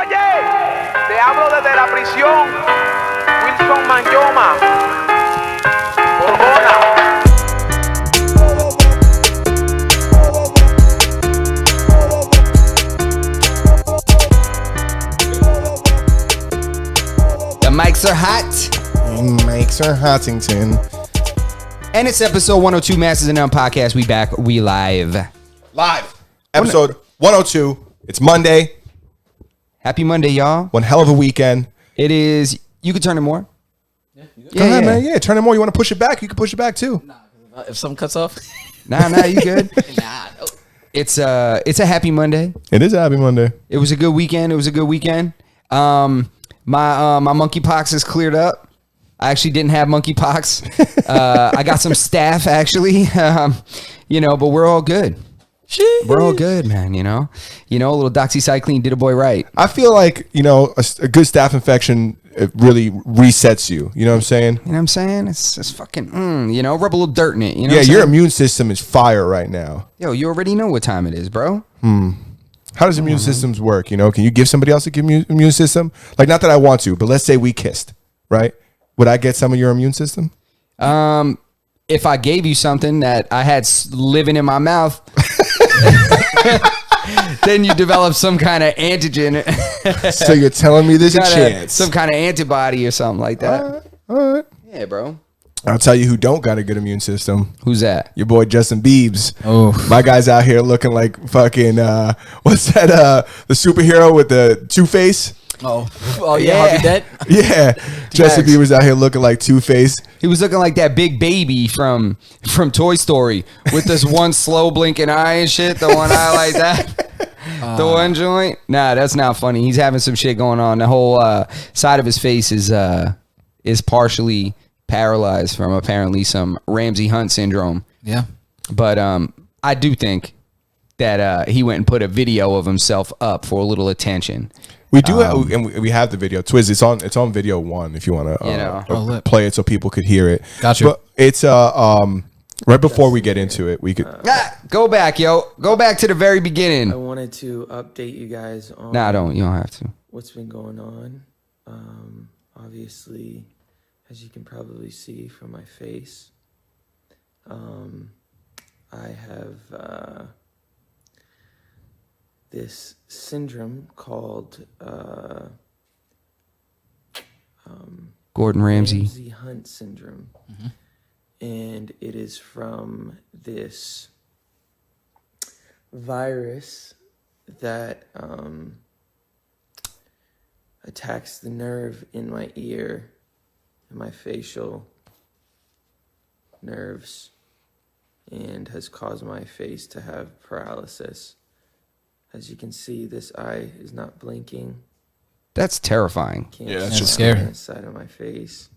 Oye, te hablo desde la prisión. Wilson Manyoma. Corona. The mics are hot. Mics are Hottington. And it's episode 102 Masters and None podcast. We back. We live. Episode 102. It's Monday. Happy Monday, y'all. One hell of a weekend. It is. You could turn it more. Go ahead, man. Yeah, turn it more. You want to push it back? You can push it back too. If something cuts off, Nah, you good. nah. It's a happy Monday. It is a happy Monday. It was a good weekend. My monkeypox is cleared up. I actually didn't have monkeypox. I got some staph actually. But we're all good. We're all good, man. A little doxycycline did a boy right. I feel like, a good staph infection, it really resets you. You know what I'm saying? You know what I'm saying? It's just fucking, rub a little dirt in it. You know Yeah, what I'm your saying? immune system is fire right now. Yo, you already know what time it is, bro. How does immune systems work? Can you give somebody else a immune system? Like, not that I want to, but let's say we kissed, right? Would I get some of your immune system? If I gave you something that I had living in my mouth, then you develop some kind of antigen. So you're telling me there's a chance. Some kind of antibody or something like that. All right. Yeah, bro. I'll tell you who don't got a good immune system. Who's that? Your boy Justin Biebs. Oh. My guy's out here looking like fucking what's that the superhero with the Two-Face? Oh yeah, Harvey Dent. Yeah. Justin Bieber's out here looking like Two-Face. He was looking like that big baby from Toy Story with this one slow blinking eye and shit. The one eye like that. The one joint. Nah, that's not funny. He's having some shit going on. The whole side of his face is partially paralyzed from apparently some Ramsey Hunt syndrome. Yeah. But I do think that he went and put a video of himself up for a little attention. We do have, and we have the video. Twiz, it's on video 1 if you want to play it so people could hear it. Gotcha. But it's right before we get into it, we could Go back, yo. Go back to the very beginning. I wanted to update you guys on Nah, you don't have to. what's been going on. Obviously, as you can probably see from my face, I have this syndrome called Gordon Ramsay. Hunt syndrome. And it is from this virus that attacks the nerve in my ear and my facial nerves and has caused my face to have paralysis. As you can see, this eye is not blinking. That's terrifying. Can't Yeah, that's see just scary. the side of my face.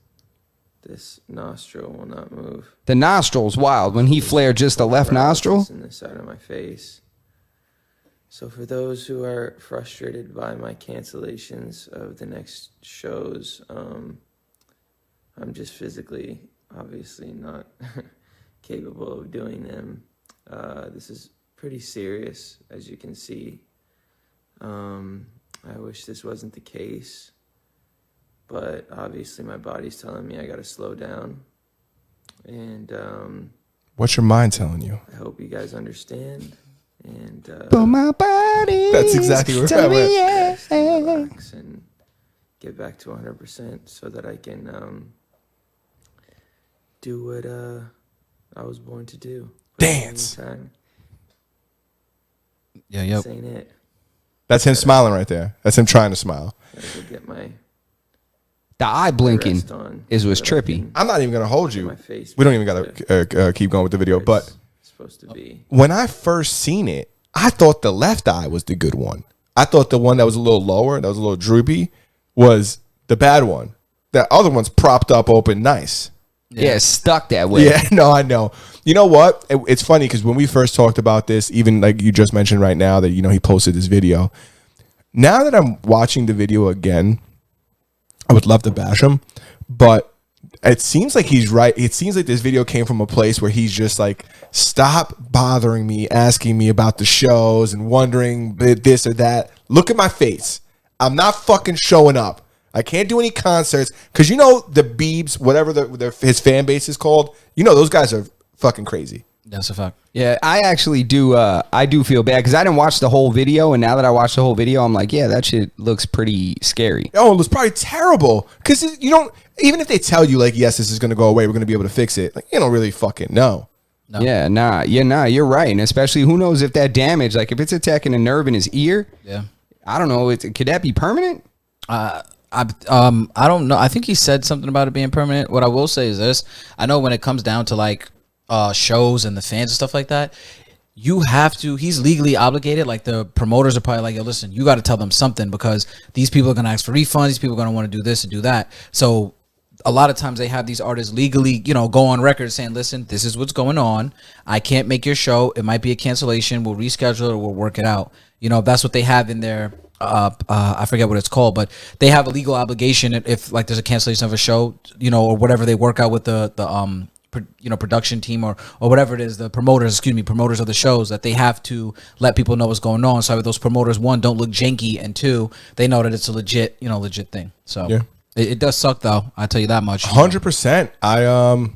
This nostril will not move. The nostril's wild. When he flared just the left nostril. In the side of my face. So for those who are frustrated by my cancellations of the next shows, I'm just physically, obviously not capable of doing them. This is pretty serious, as you can see. I wish this wasn't the case, but obviously my body's telling me I gotta slow down. And what's your mind telling you? I hope you guys understand. And But my body. That's exactly where I went. just relax and get back to 100% so that I can do what I was born to do. But in the Dance. meantime, Yeah. Yep. this ain't it. That's him smiling right there. That's him trying to smile. Gotta go get my The eye blinking rest on is what's so that I trippy. can I'm not even gonna hold get you. my face We don't even back gotta keep going with the video. where But it's supposed to be. when I first seen it, I thought the left eye was the good one. I thought the one that was a little lower, that was a little droopy, was the bad one. That other one's propped up, open, nice. Yeah, it's stuck that way. Yeah, no, I know. You know what? It's funny because when we first talked about this, even like you just mentioned right now that, he posted this video. Now that I'm watching the video again, I would love to bash him, but it seems like he's right. It seems like this video came from a place where he's just like, stop bothering me, asking me about the shows and wondering this or that. Look at my face. I'm not fucking showing up. I can't do any concerts because you know the Biebs, whatever his fan base is called. You know those guys are fucking crazy. That's a fact. Yeah, I actually do. I do feel bad because I didn't watch the whole video, and now that I watched the whole video, I'm like, yeah, that shit looks pretty scary. Oh, it was probably terrible because you don't. Even if they tell you like, yes, this is going to go away, we're going to be able to fix it. Like you don't really fucking know. No. Yeah, nah, you're right, and especially who knows if that damage, like if it's attacking a nerve in his ear. Yeah. I don't know. Could that be permanent? I don't know. I think he said something about it being permanent. What I will say is this: I know when it comes down to like shows and the fans and stuff like that, you have to. He's legally obligated. Like the promoters are probably like, "Yo, listen, you got to tell them something because these people are gonna ask for refunds. These people are gonna want to do this and do that." So a lot of times they have these artists legally, go on record saying, "Listen, this is what's going on. I can't make your show. It might be a cancellation. We'll reschedule it or we'll work it out." That's what they have in their. I forget what it's called, but they have a legal obligation if like there's a cancellation of a show, or whatever they work out with the production team or whatever it is, the promoters of the shows, that they have to let people know what's going on. So those promoters, one, don't look janky, and two, they know that it's a legit thing. So yeah. It does suck though. I tell you that much. 100%.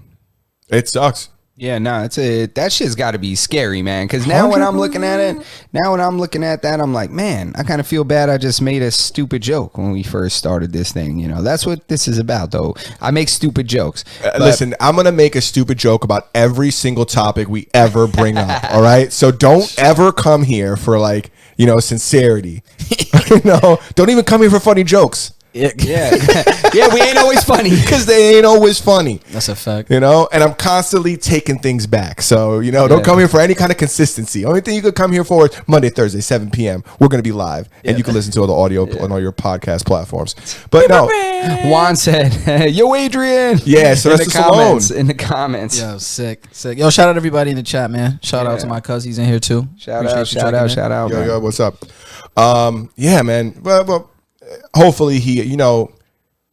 It sucks. Yeah, no, that shit's got to be scary, man. Because now when I'm looking at it, that, I'm like, man, I kind of feel bad. I just made a stupid joke when we first started this thing. That's what this is about, though. I make stupid jokes. Listen, I'm gonna make a stupid joke about every single topic we ever bring up. All right, so don't ever come here for like sincerity. Don't even come here for funny jokes. Yeah, we ain't always funny because they ain't always funny. That's a fact. And I'm constantly taking things back. So don't come here for any kind of consistency. Only thing you could come here for is Monday, Thursday, 7 p.m. We're gonna be live, and you can listen to all the audio on all your podcast platforms. But no, Juan said, "Yo, Adrian." Yeah, so that's the comments. In the comments. Yo, sick. Yo, shout out everybody in the chat, man. Shout out to my cousins in here too. Shout out. Yo, what's up? Yeah, man. Well. Hopefully he,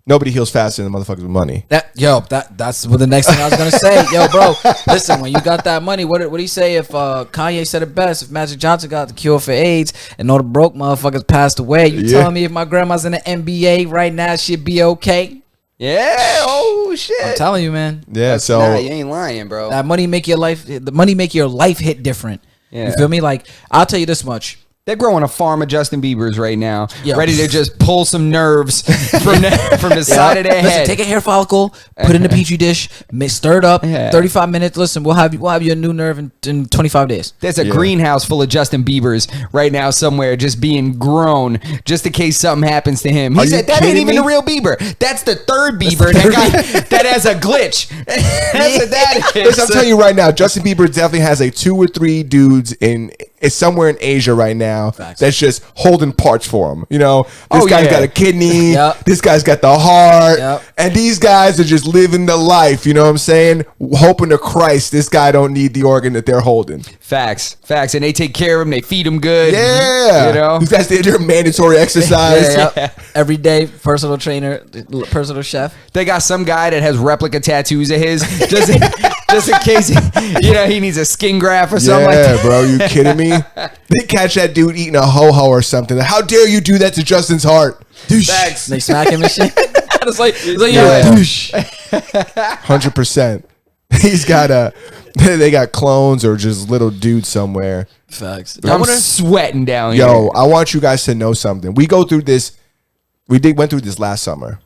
nobody heals faster than motherfuckers with money. That's what the next thing I was gonna say. Yo, bro, listen, when you got that money, what do you say if Kanye said it best? If Magic Johnson got the cure for AIDS and all the broke motherfuckers passed away, you telling me if my grandma's in the NBA right now, she'd be okay? Yeah. Oh shit. I'm telling you, man. Yeah. You ain't lying, bro. That money make your life. The money make your life hit different. Yeah. You feel me? Like I'll tell you this much. They're growing a farm of Justin Biebers right now, Yo. ready to just pull some nerves from the side of their head. Take a hair follicle, put it in a petri dish, stir it up. 35 minutes. Listen, we'll have you a new nerve in 25 days. There's a greenhouse full of Justin Biebers right now somewhere, just being grown, just in case something happens to him. He said that ain't even the real Bieber. That's the third Bieber that has a glitch. That's what that is. Listen, I'm telling you right now, Justin Bieber definitely has 2 or 3 dudes is somewhere in Asia right now. Facts. That's just holding parts for him. This guy's got a kidney. Yep. This guy's got the heart. Yep. And these guys are just living the life. You know what I'm saying? Hoping to Christ this guy don't need the organ that they're holding. Facts. And they take care of him. They feed him good. Yeah. These guys did their mandatory exercise. Every day, personal trainer, personal chef. They got some guy that has replica tattoos of his, just in case he needs a skin graft or something like that. Yeah, bro, you kidding me? They catch that dude eating a ho-ho or something. How dare you do that to Justin's heart? Facts. They smack him and shit. It's like douche. 100%. He's got they got clones or just little dudes somewhere. Facts. I'm sweating down here. Yo, I want you guys to know something. We go through this. Went through this last summer.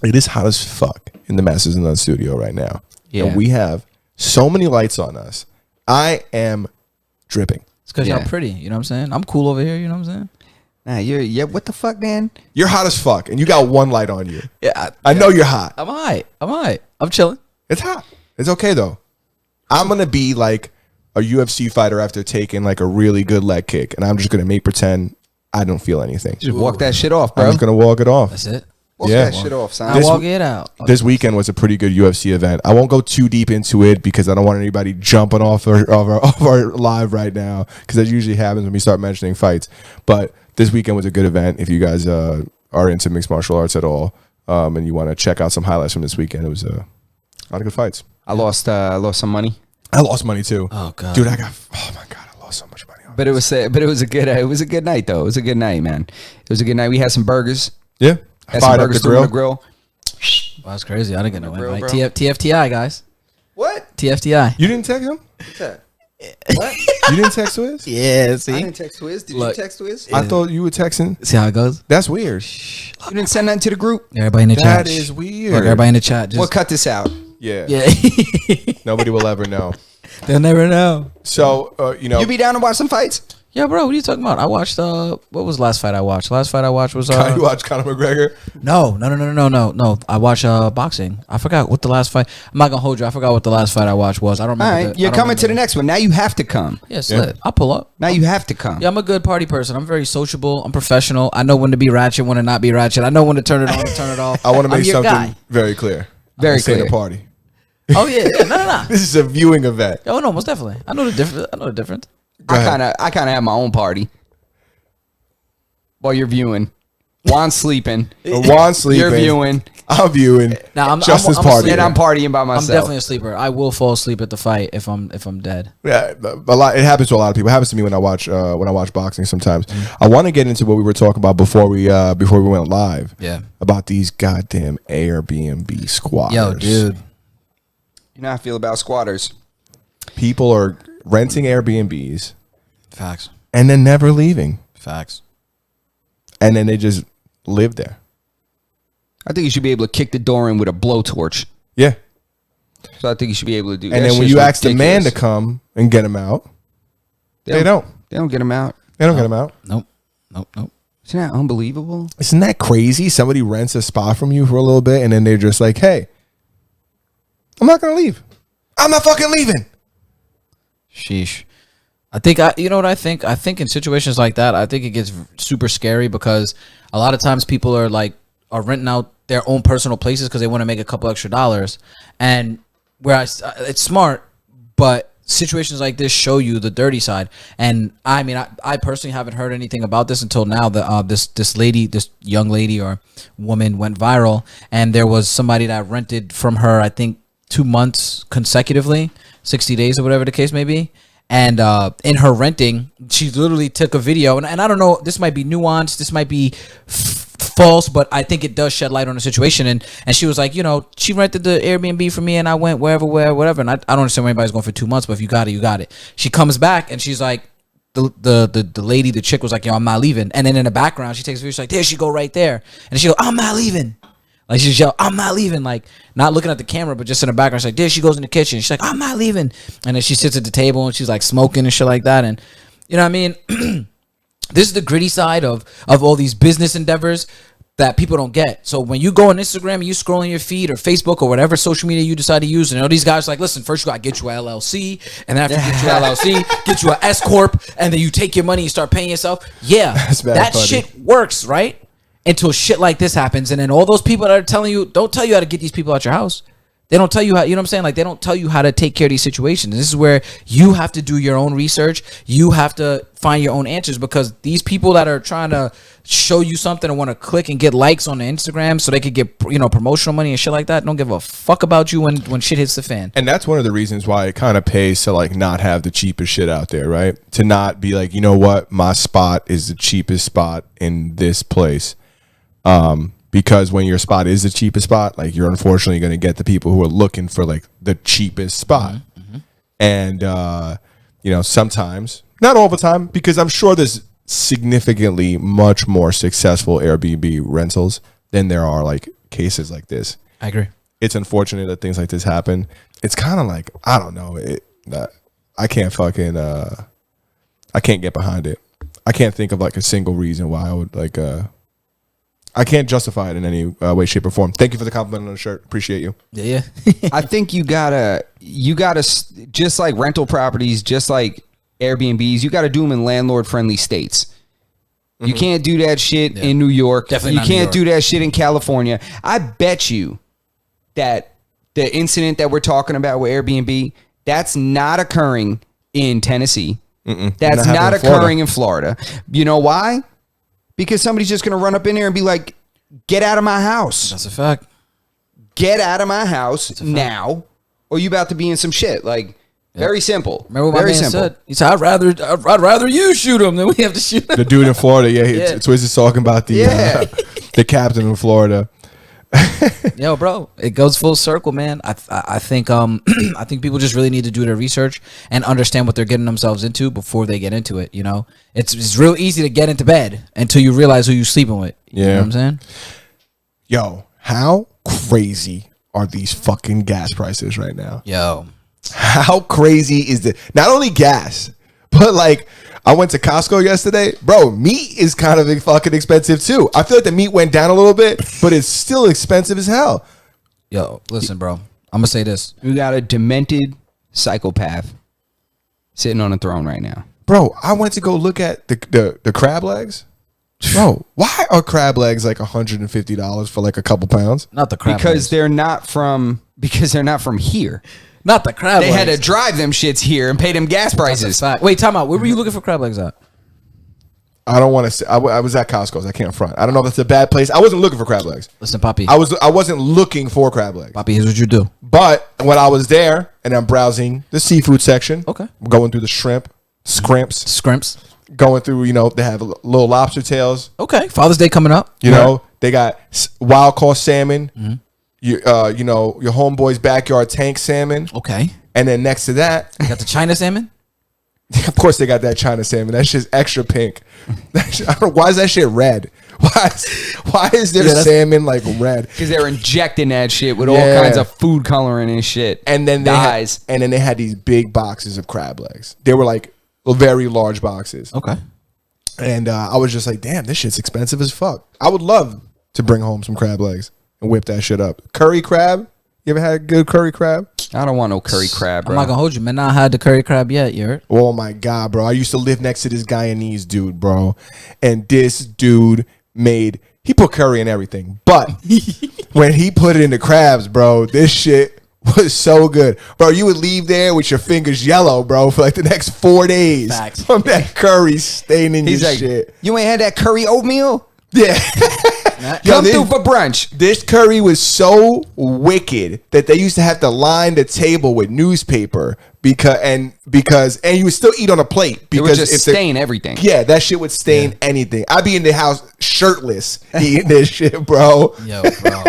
It is hot as fuck in the Masters in the studio right now. Yeah. And we have so many lights on us. I am dripping. It's because y'all pretty. You know what I'm saying? I'm cool over here. You know what I'm saying? Nah, what the fuck, man? You're hot as fuck, and you got one light on you. Yeah. I know you're hot. I'm all right. I'm chilling. It's hot. It's okay, though. I'm going to be like a UFC fighter after taking like a really good leg kick, and I'm just going to make pretend I don't feel anything. Just walk that shit off, bro. I'm just going to walk it off. That's it. Walk that shit off, son. I walk it out. This weekend was a pretty good UFC event. I won't go too deep into it because I don't want anybody jumping off our live right now, because that usually happens when we start mentioning fights. But this weekend was a good event. If you guys are into mixed martial arts at all, and you want to check out some highlights from this weekend, it was a lot of good fights. I lost some money. I lost money too. Oh god, dude, oh my god, I lost so much money on But it was a good night though. It was a good night, man. It was a good night. We had some burgers. Yeah. Had some Fired up burgers the through the grill. grill. Wow, that's crazy. I didn't get no Real, invite. bro. TFTI, guys. What? TFTI. You didn't text him? What? You didn't text Wiz? Yeah, I see? didn't text Wiz. Did Look. you text Wiz? I thought you were texting. See how it goes? That's weird. You didn't send nothing to the group. Everybody in the chat. That is weird. Look, everybody in the chat. Just, We'll cut this out. Yeah. yeah. Nobody will ever know. They'll never know. So, you know. You be down to watch some fights? Yeah, bro, what are you talking about? I watched, what was the last fight I watched? Last fight I watched was, you watch Conor McGregor? No. I watched boxing. I forgot what the last fight. I'm not gonna hold you. I forgot what the last fight I watched was. I don't All remember. right. You're coming to the next one. Now you have to come. Yeah, slit. I'll pull up. Now you have to come. Yeah, I'm a good party person. I'm very sociable. I'm professional. I know when to be ratchet, when to not be ratchet. I know when to turn it on and turn it off. I want to I'm make your something guy. very clear. Very This ain't clear. a party. Oh yeah, no. This is a viewing event. Oh no, most definitely. I know the difference. Go ahead. I kind of have my own party while you're viewing. Juan's sleeping. Juan's sleeping. You're viewing. I'm viewing. Now, I'm Justice a party. sleeper. And I'm partying by I'm myself. definitely a sleeper. I will fall asleep at the fight if I'm dead. Yeah, a lot. It happens to a lot of people. It happens to me when I watch boxing sometimes. I want to get into what we were talking about before we went live. Yeah. About these goddamn Airbnb squatters. Yo, dude. You know how I feel about squatters. People are renting Airbnbs Facts. and then never leaving, Facts. and then they just live there. I think you should be able to kick the door in with a blowtorch. Yeah. So I think you should be able to do that. And then when shit's you ask the man to ridiculous. come and get him out, they don't. They don't get them out. They don't get him out. Nope. Isn't that unbelievable? Isn't that crazy? Somebody rents a spot from you for a little bit, and then they're just like, "Hey, I'm not gonna leave. I'm not fucking leaving." Sheesh. You know what I think? I think in situations like that, I think it gets super scary because a lot of times people are renting out their own personal places because they want to make a couple extra dollars. And it's smart, but situations like this show you the dirty side. And I mean, I personally haven't heard anything about this until now. That this young lady or woman went viral, and there was somebody that rented from her, I think, 2 months consecutively, 60 days or whatever the case may be. And in her renting, she literally took a video, and I don't know, this might be nuanced, this might be false, but I think it does shed light on the situation. And she was like, you know, she rented the Airbnb for me, and I went whatever. And I don't understand why anybody's going for 2 months, but if you got it, you got it. She comes back, and she's like, the lady, the chick was like, yo, I'm not leaving. And then in the background, she takes a video, she's like, there she go right there. And she goes, I'm not leaving. Like, she's yelling, I'm not leaving. Like, not looking at the camera, but just in the background. She's like, there she goes in the kitchen. She's like, I'm not leaving. And then she sits at the table and she's like smoking and shit like that. And you know what I mean? This is the gritty side of all these business endeavors that people don't get. So when you go on Instagram and you scroll on your feed or Facebook or whatever social media you decide to use, and all these guys are like, listen, first you got to get you a LLC, and then after you get your LLC, get you a S Corp, and then you take your money and start paying yourself. Yeah, that funny. shit works, right? Until shit like this happens, and then all those people that are telling you, don't tell you how to get these people out your house. They don't tell you how, you know what I'm saying? Like, they don't tell you how to take care of these situations. And this is where you have to do your own research. You have to find your own answers, because these people that are trying to show you something and want to click and get likes on the Instagram so they could get, you know, promotional money and shit like that, don't give a fuck about you when shit hits the fan. And that's one of the reasons why it kind of pays to like not have the cheapest shit out there, right? To not be like, you know what, my spot is the cheapest spot in this place. Because when your spot is the cheapest spot, like, you're unfortunately going to get the people who are looking for like the cheapest spot. Mm-hmm. And, you know, sometimes, not all the time, because I'm sure there's significantly much more successful Airbnb rentals than there are like cases like this. I agree. It's unfortunate that things like this happen. It's kind of like, I don't know. I can't fucking, I can't get behind it. I can't think of like a single reason why I would like, I can't justify it in any way, shape, or form. Thank you for the compliment on the shirt. Appreciate you. Yeah. I think you gotta just like rental properties, just like Airbnbs, you gotta do them in landlord friendly states. You can't do that shit in New York. Definitely you not New can't York. do that shit in California. I bet you that the incident that we're talking about with Airbnb, that's not occurring in Tennessee. That's not occurring in Florida. You know why? Because somebody's just going to run up in there and be like, get out of my house. That's a fact. Get out of my house now, or you about to be in some shit. Like, Very simple. Remember what my Very man simple. said? He said, "I'd rather you shoot him than we have to shoot him." The dude in Florida, yeah, Yeah. Twiz is talking about Yeah. the captain in Florida. Yo, bro, it goes full circle, man. I think I think people just really need to do their research and understand what they're getting themselves into before they get into it. You know, it's real easy to get into bed until you realize who you're sleeping with. You know Yeah. what I'm saying? Yo, how crazy are these fucking gas prices right now? Yo, How crazy is the not only gas, but like I went to Costco yesterday, bro. Meat is kind of fucking expensive too. I feel like the meat went down a little bit, but it's still expensive as hell. yo, listen, bro. I'm gonna say this. We got a demented psychopath sitting on a throne right now. Bro, I went to go look at the crab legs. Bro, why are crab legs like $150 for like a couple pounds? Not the crab. Because legs. they're not from here. Not the crab. They had to legs. drive them shits here and pay them gas That's a prices. fact. Wait, time out. Where were you looking for crab legs at? I don't want to say. I was at Costco's. I can't front. I don't know if that's a bad place. I wasn't looking for crab legs. Listen, Poppy. I wasn't looking for crab legs. Poppy, here's what you do. But when I was there and I'm browsing the seafood section, Okay. going through the shrimp, scrimps, Scrimps. going through, they have little lobster tails. Okay. Father's Day coming up. You know, they got wild caught salmon. Your homeboy's backyard tank salmon, Okay. and then next to that, You got the China salmon. of course, they got that China salmon. That shit's extra pink. I don't know, why is that shit red? Why is their salmon like red? Because they're injecting that shit with Yeah. all kinds of food coloring and shit. And then dyes. they had these big boxes of crab legs. They were like very large boxes. Okay. And I was just like, damn, this shit's expensive as fuck. I would love to bring home some crab legs and whip that shit up. Curry crab? You ever had good curry crab? I don't want no curry crab, bro. I'm not gonna hold you, man. Not had the curry crab yet. You heard? Oh my God, bro. I used to live next to this Guyanese dude, bro. And this dude he put curry in everything. But when he put it in the crabs, bro, this shit was so good. Bro, you would leave there with your fingers yellow, bro, for like the next 4 days. Facts. From that curry staining He's your like, shit. you ain't had that curry oatmeal? Yeah. Come this- through for brunch. This curry was so wicked that they used to have to line the table with newspaper because you would still eat on a plate It because would just if stain everything. yeah, that shit would stain anything. I'd be in the house shirtless eating this shit, bro. Yo, bro.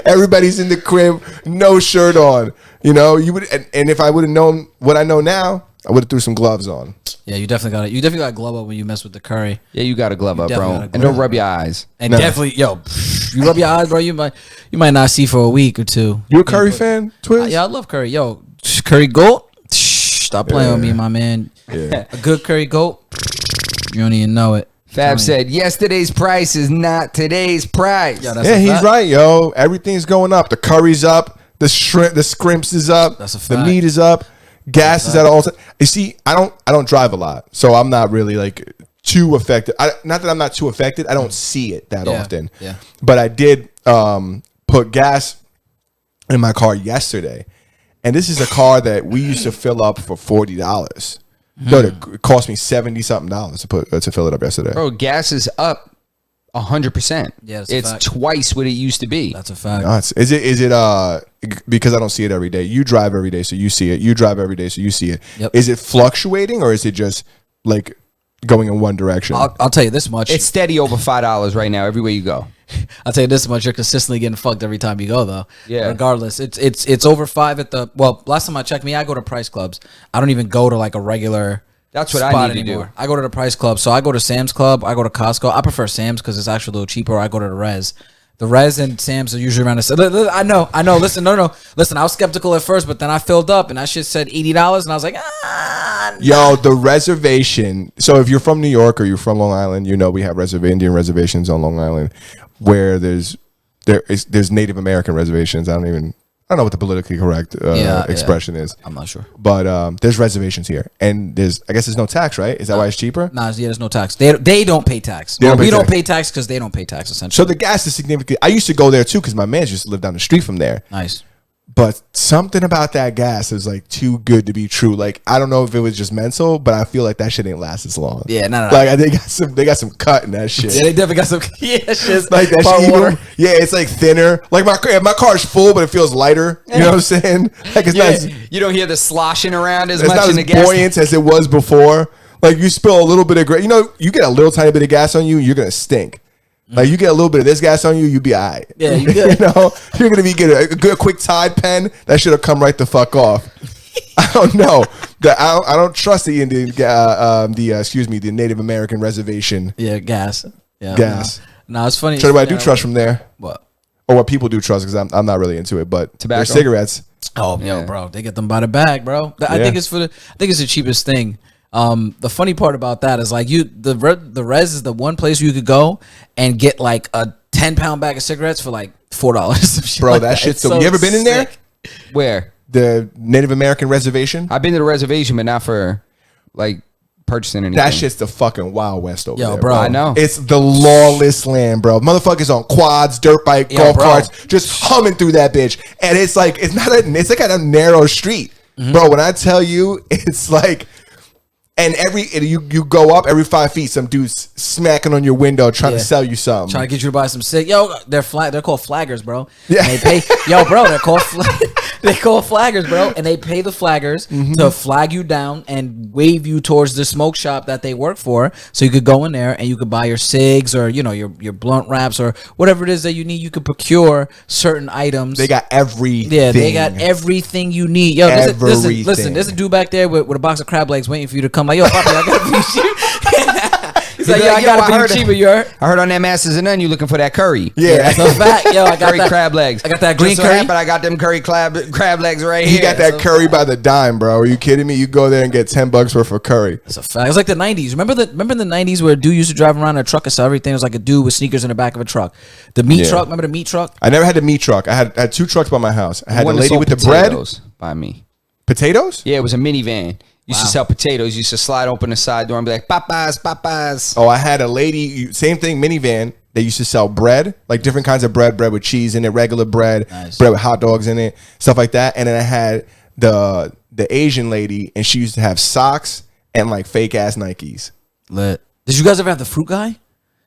Everybody's in the crib, no shirt on. You would, and if I would have known what I know now, I would have threw some gloves on. Yeah, you definitely got it. You definitely got to glove up when you mess with the curry. Yeah, you got to glove up, definitely bro. gotta And glove don't rub your eyes. And No. definitely, you rub your eyes, bro. You might not see for a week or two. You a curry fan, Twiz? Yeah, I love curry. Yo, curry goat. Stop playing with me, my man. Yeah. A good curry goat. You don't even know it. Fab said, yesterday's price is not today's price. Yo, that's Yeah, a he's fact. right, yo. Everything's going up. The curry's up. The scrimps is up. That's a The fact. meat is up. Gas is at all time. You see, I don't drive a lot, so I'm not really like too affected. Not that I'm not too affected. I don't see it that Yeah, often. yeah. But I did put gas in my car yesterday, and this is a car that we used to fill up for $40. It cost me $70-something to fill it up yesterday. Bro, gas is up 100%. Yeah, that's a it's fact. twice what it used to be. That's a fact. Nuts. Is it because I don't see it every day? You drive every day, so you see it. You drive every day, so you see it. Is Yep. it fluctuating or is it just like going in one direction? I'll tell you this much. It's steady over $5 right now everywhere you go. I'll tell you this much. You're consistently getting fucked every time you go, though. Yeah. Regardless, it's over 5 at the. Well, last time I checked, I go to Price Clubs. I don't even go to like a regular. That's what I spot need to do. anymore. I go to the Price Club, so I go to Sam's Club. I go to Costco. I prefer Sam's because it's actually a little cheaper. I go to the Res. The Res and Sam's are usually around the. I know. Listen, no. Listen, I was skeptical at first, but then I filled up, and that shit said $80, and I was like, Yo, the reservation. So if you're from New York or you're from Long Island, we have Indian reservations on Long Island where there's Native American reservations. I don't know what the politically correct expression is. I'm not sure. But there's reservations here, and I guess there's no tax, right? Is that why it's cheaper? Nah, yeah, there's no tax. They don't pay tax. They don't we pay don't tax. pay tax because they don't pay tax. So Essentially, the gas is significant. I used to go there too because my man used to live down the street from there. nice. But something about that gas is like too good to be true. Like I don't know if it was just mental, but I feel like that shit ain't last as long. Yeah, no. Like they got some cut in that shit. Yeah, they definitely got some. Yeah, shit's Like that part shit. water. Yeah, it's like thinner. Like my car's full, but it feels lighter. You know what I'm saying? Like it's not as, You don't hear the sloshing around as it's much not in as the gas. buoyant as it was before. Like you spill a little bit of, you get a little tiny bit of gas on you, you're gonna stink. Like you get a little bit of this gas on you, you'll be alright. Yeah, you good. You're gonna be get a good quick Tide pen that should have come right the fuck off. I don't know. I don't trust the Indian, the Native American reservation Yeah, gas. Yeah, gas. No, it's funny. Tell you what I do trust from there, What? or what people do trust, because I'm not really into it. But Tobacco? their cigarettes. Oh, Yeah. yo, bro, they get them by the bag, bro. I Yeah. think it's the cheapest thing. The funny part about that is like the res is the one place where you could go and get like a 10-pound bag of cigarettes for like $4. Bro, that shit's so. You ever been in there? Where? The Native American reservation. I've been to the reservation, but not for like purchasing anything. That shit's the fucking Wild West over Yo, there, bro. I know. It's the lawless land, bro. Motherfuckers on quads, dirt bike, Yo, golf bro. carts, just humming through that bitch. And it's like it's like a narrow street, Mm-hmm. bro. When I tell you, it's like, and you go up every 5 feet, some dude's smacking on your window trying to Yeah. sell you something. Trying to get you to buy some cig. Yo, they're called flaggers, bro. Yeah. And they pay. Yo, bro, they're called flaggers, bro. And they pay the flaggers to flag you down and wave you towards the smoke shop that they work for, so you could go in there and you could buy your cigs or your blunt wraps or whatever it is that you need. You could procure certain items. They got everything. Yeah, they got everything you need. Yo, listen, Everything. there's a dude back there with a box of crab legs waiting for you to come. Like, yo, Poppy, I got it for you. He's like, yo, I got it for you cheaper. You heard? I heard on that Masters and None you looking for that curry. Yeah. That's a fact. Yo, I got Curry that crab legs. I got that green Just curry. happened I got them curry crab legs right He here. got that curry by the dime, bro. Are you kidding me? You go there and get $10 worth of curry. It's a fact. It's like the 90s. Remember in the 90s where a dude used to drive around in a truck and sell everything? It was like a dude with sneakers in the back of a truck. The meat Yeah. truck. Remember the meat truck? I never had the meat truck. I had 2 trucks by my house. I had One the that lady sold with the bread. potatoes by me. Potatoes? Yeah, it was a minivan. Used to sell potatoes. Used to slide open the side door and be like, Popeyes, Popeyes. Oh, I had a lady, same thing, minivan. They used to sell bread, like different kinds of bread with cheese in it, regular bread, Nice. bread with hot dogs in it, stuff like that. And then I had the Asian lady, and she used to have socks and like fake ass Nikes. Lit. Did you guys ever have the fruit guy?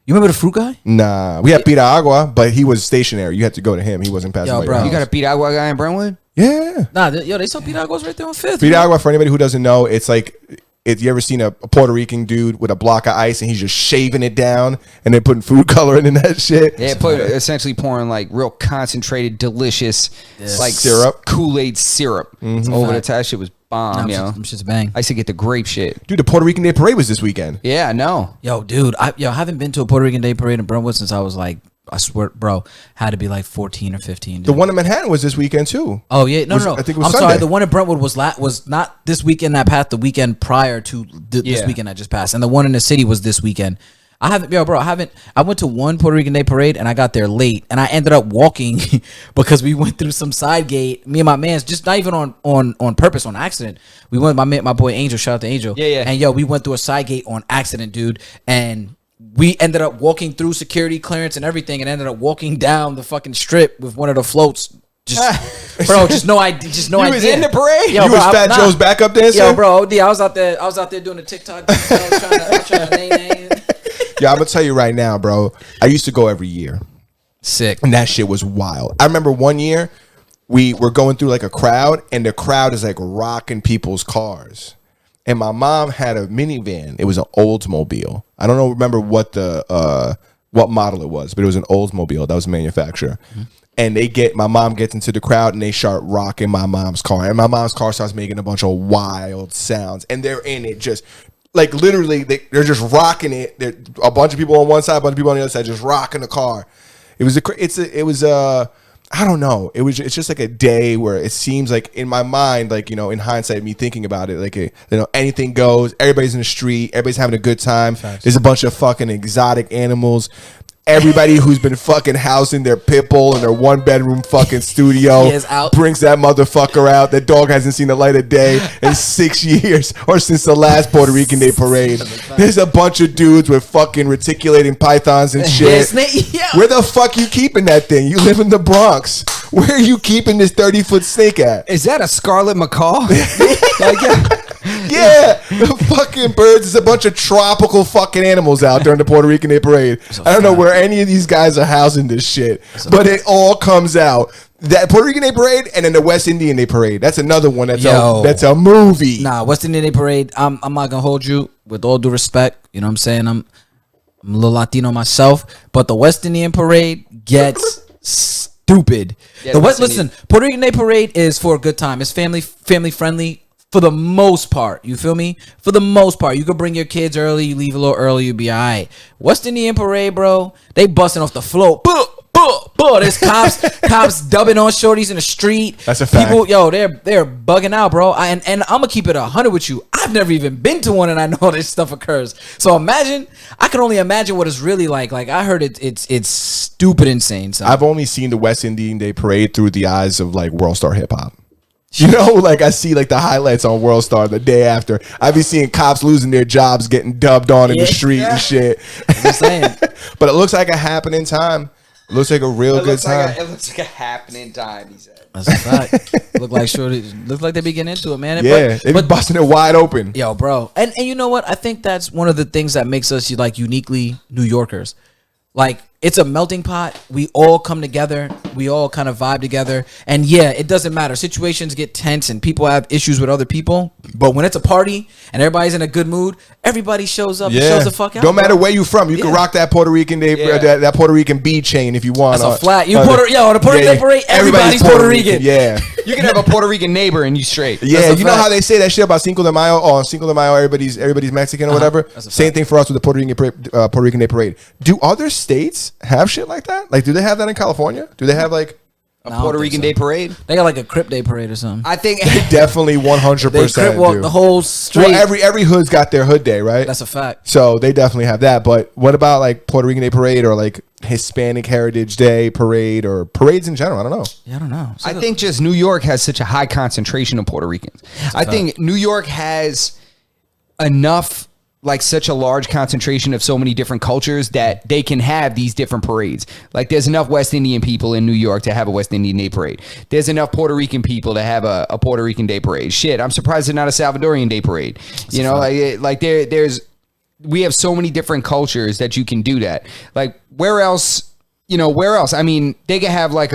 You remember the fruit guy? Nah, we had Pita Agua, but he was stationary. You had to go to him. He wasn't passing Yo, by bro. your You house. got a Pete Agua guy in Brentwood? Yeah. Nah, they sell Pitaguas right there on 5th. Pita Agua, for anybody who doesn't know, it's like, if you ever seen a Puerto Rican dude with a block of ice and he's just shaving it down and then putting food coloring in that shit. Yeah, essentially pouring like real concentrated, delicious, like Syrup. Kool-Aid syrup over the top. That shit was bomb, yo. Some shit's bang. I used to get the grape shit. Dude, the Puerto Rican Day Parade was this weekend. Yeah, I know. Yo, dude, I haven't been to a Puerto Rican Day Parade in Brentwood since I was like, I swear, bro, had to be like 14 or 15. Dude. The one in Manhattan was this weekend too. Oh yeah, no. I think it was I'm Sunday. sorry. The one in Brentwood was not this weekend that passed. The weekend prior to this Yeah. weekend that just passed, and the one in the city was this weekend. I went to one Puerto Rican Day Parade and I got there late, and I ended up walking because we went through some side gate. Me and my man's just not even on purpose, on accident. We went. My boy Angel, shout out to Angel. Yeah. And yo, we went through a side gate on accident, dude, and we ended up walking through security clearance and everything, and ended up walking down the fucking strip with one of the floats. Just, bro, just no idea. Just no You idea. was in the parade? Yo, You bro, was Fat Joe's backup dancer? Yo, bro, I was out there doing a TikTok. I was trying to name. Yeah, I'm gonna tell you right now, bro. I used to go every year, Sick. and that shit was wild. I remember one year we were going through like a crowd, and the crowd is like rocking people's cars. And my mom had a minivan. It was an Oldsmobile. I don't remember what what model it was, but it was an Oldsmobile. That was a manufacturer. Mm-hmm. And my mom gets into the crowd and they start rocking my mom's car. And my mom's car starts making a bunch of wild sounds. And they're in it just like literally they're just rocking it. They're a bunch of people on one side, a bunch of people on the other side, just rocking the car. I don't know. It's just like a day where it seems like in my mind, like, in hindsight, me thinking about it, like, anything goes, everybody's in the street, everybody's having a good time. There's a bunch of fucking exotic animals. Everybody who's been fucking housing their pit bull in their 1-bedroom fucking studio He is out. brings that motherfucker out. That dog hasn't seen the light of day in 6 years or since the last Puerto Rican Day Parade. There's a bunch of dudes with fucking reticulating pythons and shit. Yeah. Where the fuck you keeping that thing? You live in the Bronx. Where are you keeping this 30-foot snake at? Is that a scarlet macaw? Like, Yeah, the fucking birds is a bunch of tropical fucking animals out during the Puerto Rican Day Parade. I don't know where any of these guys are housing this shit, but it all comes out. That Puerto Rican Day Parade and then the West Indian Day Parade. That's another one that's a movie. Nah, West Indian Day Parade. I'm not gonna hold you with all due respect. You know what I'm saying? I'm a little Latino myself, but the West Indian Parade gets stupid. Yeah, the West listen, Puerto Rican Day Parade is for a good time. It's family friendly for the most part. You feel me? For the most part, you could bring your kids early. You leave a little early, you'll be alright. West Indian Parade, bro, they busting off the float. There's cops dubbing on shorties in the street. That's a fact. People, they're bugging out, bro. And I'm gonna keep it 100 with you. I've never even been to one, and I know this stuff occurs. So I can only imagine what it's really like. Like I heard it's stupid insane. So. I've only seen the West Indian Day Parade through the eyes of like World Star Hip Hop. You know, like I see like the highlights on World Star the day after. I be seeing cops losing their jobs, getting dubbed on in the street and shit. I'm saying. But it looks like a happening time. It looks like a real good time. it looks like a happening time, he said. That's a fact. Look like they be getting into it, man. Yeah, they be busting it wide open. Yo, bro. And you know what? I think that's one of the things that makes us like uniquely New Yorkers. Like it's a melting pot. We all come together. We all kind of vibe together. And yeah, it doesn't matter. Situations get tense and people have issues with other people. But when it's a party and everybody's in a good mood, everybody shows up and shows the fuck out. Don't matter bro. where you from. You can rock that Puerto Rican Day, Yeah. that Puerto Rican B chain if you want. That's a flat. The Puerto Rican Day Parade, everybody's Puerto Rican. Yeah. You can have a Puerto Rican neighbor and you straight. Yeah, That's a you know fact. how they say that shit about Cinco de Mayo? Oh, on Cinco de Mayo, everybody's Mexican or whatever. That's a Same fact. thing for us with the Puerto Rican Day Parade. Do other states have shit like that? Like, do they have that in California? Do they have like A I don't Puerto think Rican so. Day Parade? They got like a Crip Day Parade or something. I think definitely 100%? They Crip walk do. the whole street. Well, every hood's got their hood day, right? That's a fact. So they definitely have that. But what about like Puerto Rican Day Parade or like Hispanic Heritage Day Parade or parades in general? I don't know. Yeah, I don't know. I think just New York has such a high concentration of Puerto Ricans. I think New York has enough, like such a large concentration of so many different cultures that they can have these different parades. Like there's enough West Indian people in New York to have a West Indian Day Parade. There's enough Puerto Rican people to have a Puerto Rican Day Parade. Shit, I'm surprised there's not a Salvadorian Day Parade. You know, there's we have so many different cultures that you can do that. Like where else? You know, where else? I mean, they could have like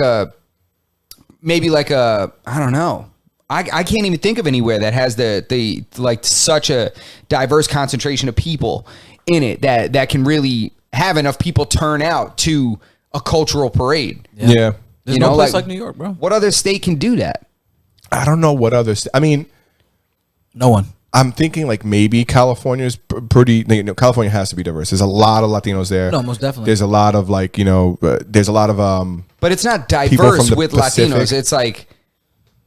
maybe like I don't know. I can't even think of anywhere that has the like such a diverse concentration of people in it that can really have enough people turn out to a cultural parade. Yeah. There's no place like New York, bro. What other state can do that? I don't know what others. I mean, No one. I'm thinking like maybe California is pretty. You know, California has to be diverse. There's a lot of Latinos there. No, most definitely. There's a lot of like there's a lot of But it's not People diverse from the with Pacific. Latinos.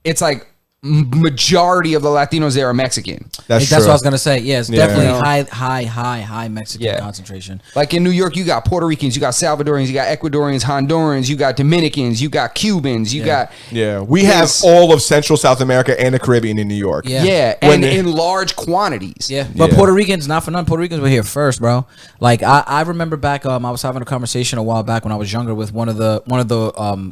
It's like majority of the Latinos there are Mexican. That's That's true. what I was gonna say. Yeah, it's Yeah. definitely Yeah. high Mexican Yeah. concentration. Like in New York, you got Puerto Ricans, you got Salvadorians, you got Ecuadorians, Hondurans, you got Dominicans, you got Cubans, you got Yeah, we have Yes. all of Central South America and the Caribbean in New York. Yeah. and When they- in large quantities. Yeah, but Yeah. Puerto Ricans, not for none. Puerto Ricans were here first, bro. Like I remember back, I was having a conversation a while back when I was younger with one of the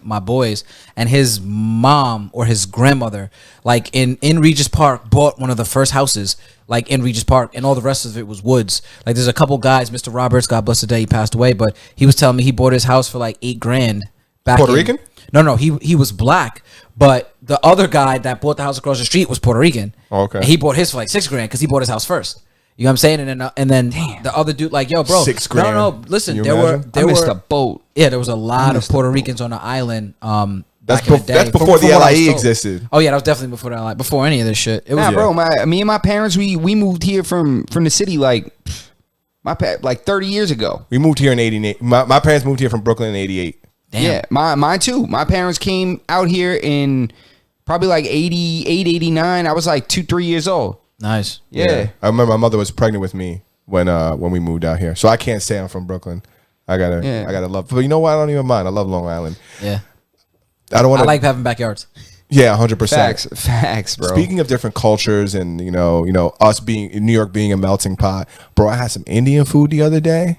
my boys, and his mom or his grandmother, like in Regis Park, bought one of the first houses, like in Regis Park, and all the rest of it was woods. Like there's a couple guys, Mr. Roberts, God bless the day, he passed away, but he was telling me he bought his house for like $8,000 back. Puerto Rican? No, he was black, but the other guy that bought the house across the street was Puerto Rican. Okay. And he bought his for like $6,000 because he bought his house first. You know what I'm saying? And then the other dude, like, yo, bro, $6,000. No. Listen, Can you there imagine? I missed a boat. yeah, there was a lot of Puerto Ricans on the island. That's Back in the day. that's before From the what I LIE was told. existed. Oh yeah, that was definitely before the LIE, before any of this shit. It was Nah, bro, me and my parents, we moved here from the city like like 30 years ago. We moved here in '88. My parents moved here from Brooklyn in '88. damn. Yeah, mine too. My parents came out here in probably like 88, 89. I was like 2-3 years old. Nice. Yeah. I remember my mother was pregnant with me when we moved out here, so I can't say I'm from Brooklyn. I gotta love. But you know what? I don't even mind. I love Long Island. Yeah. I don't want I to. like having backyards. Yeah, 100%. Facts, bro. Speaking of different cultures and you know us being New York being a melting pot, bro. I had some Indian food the other day,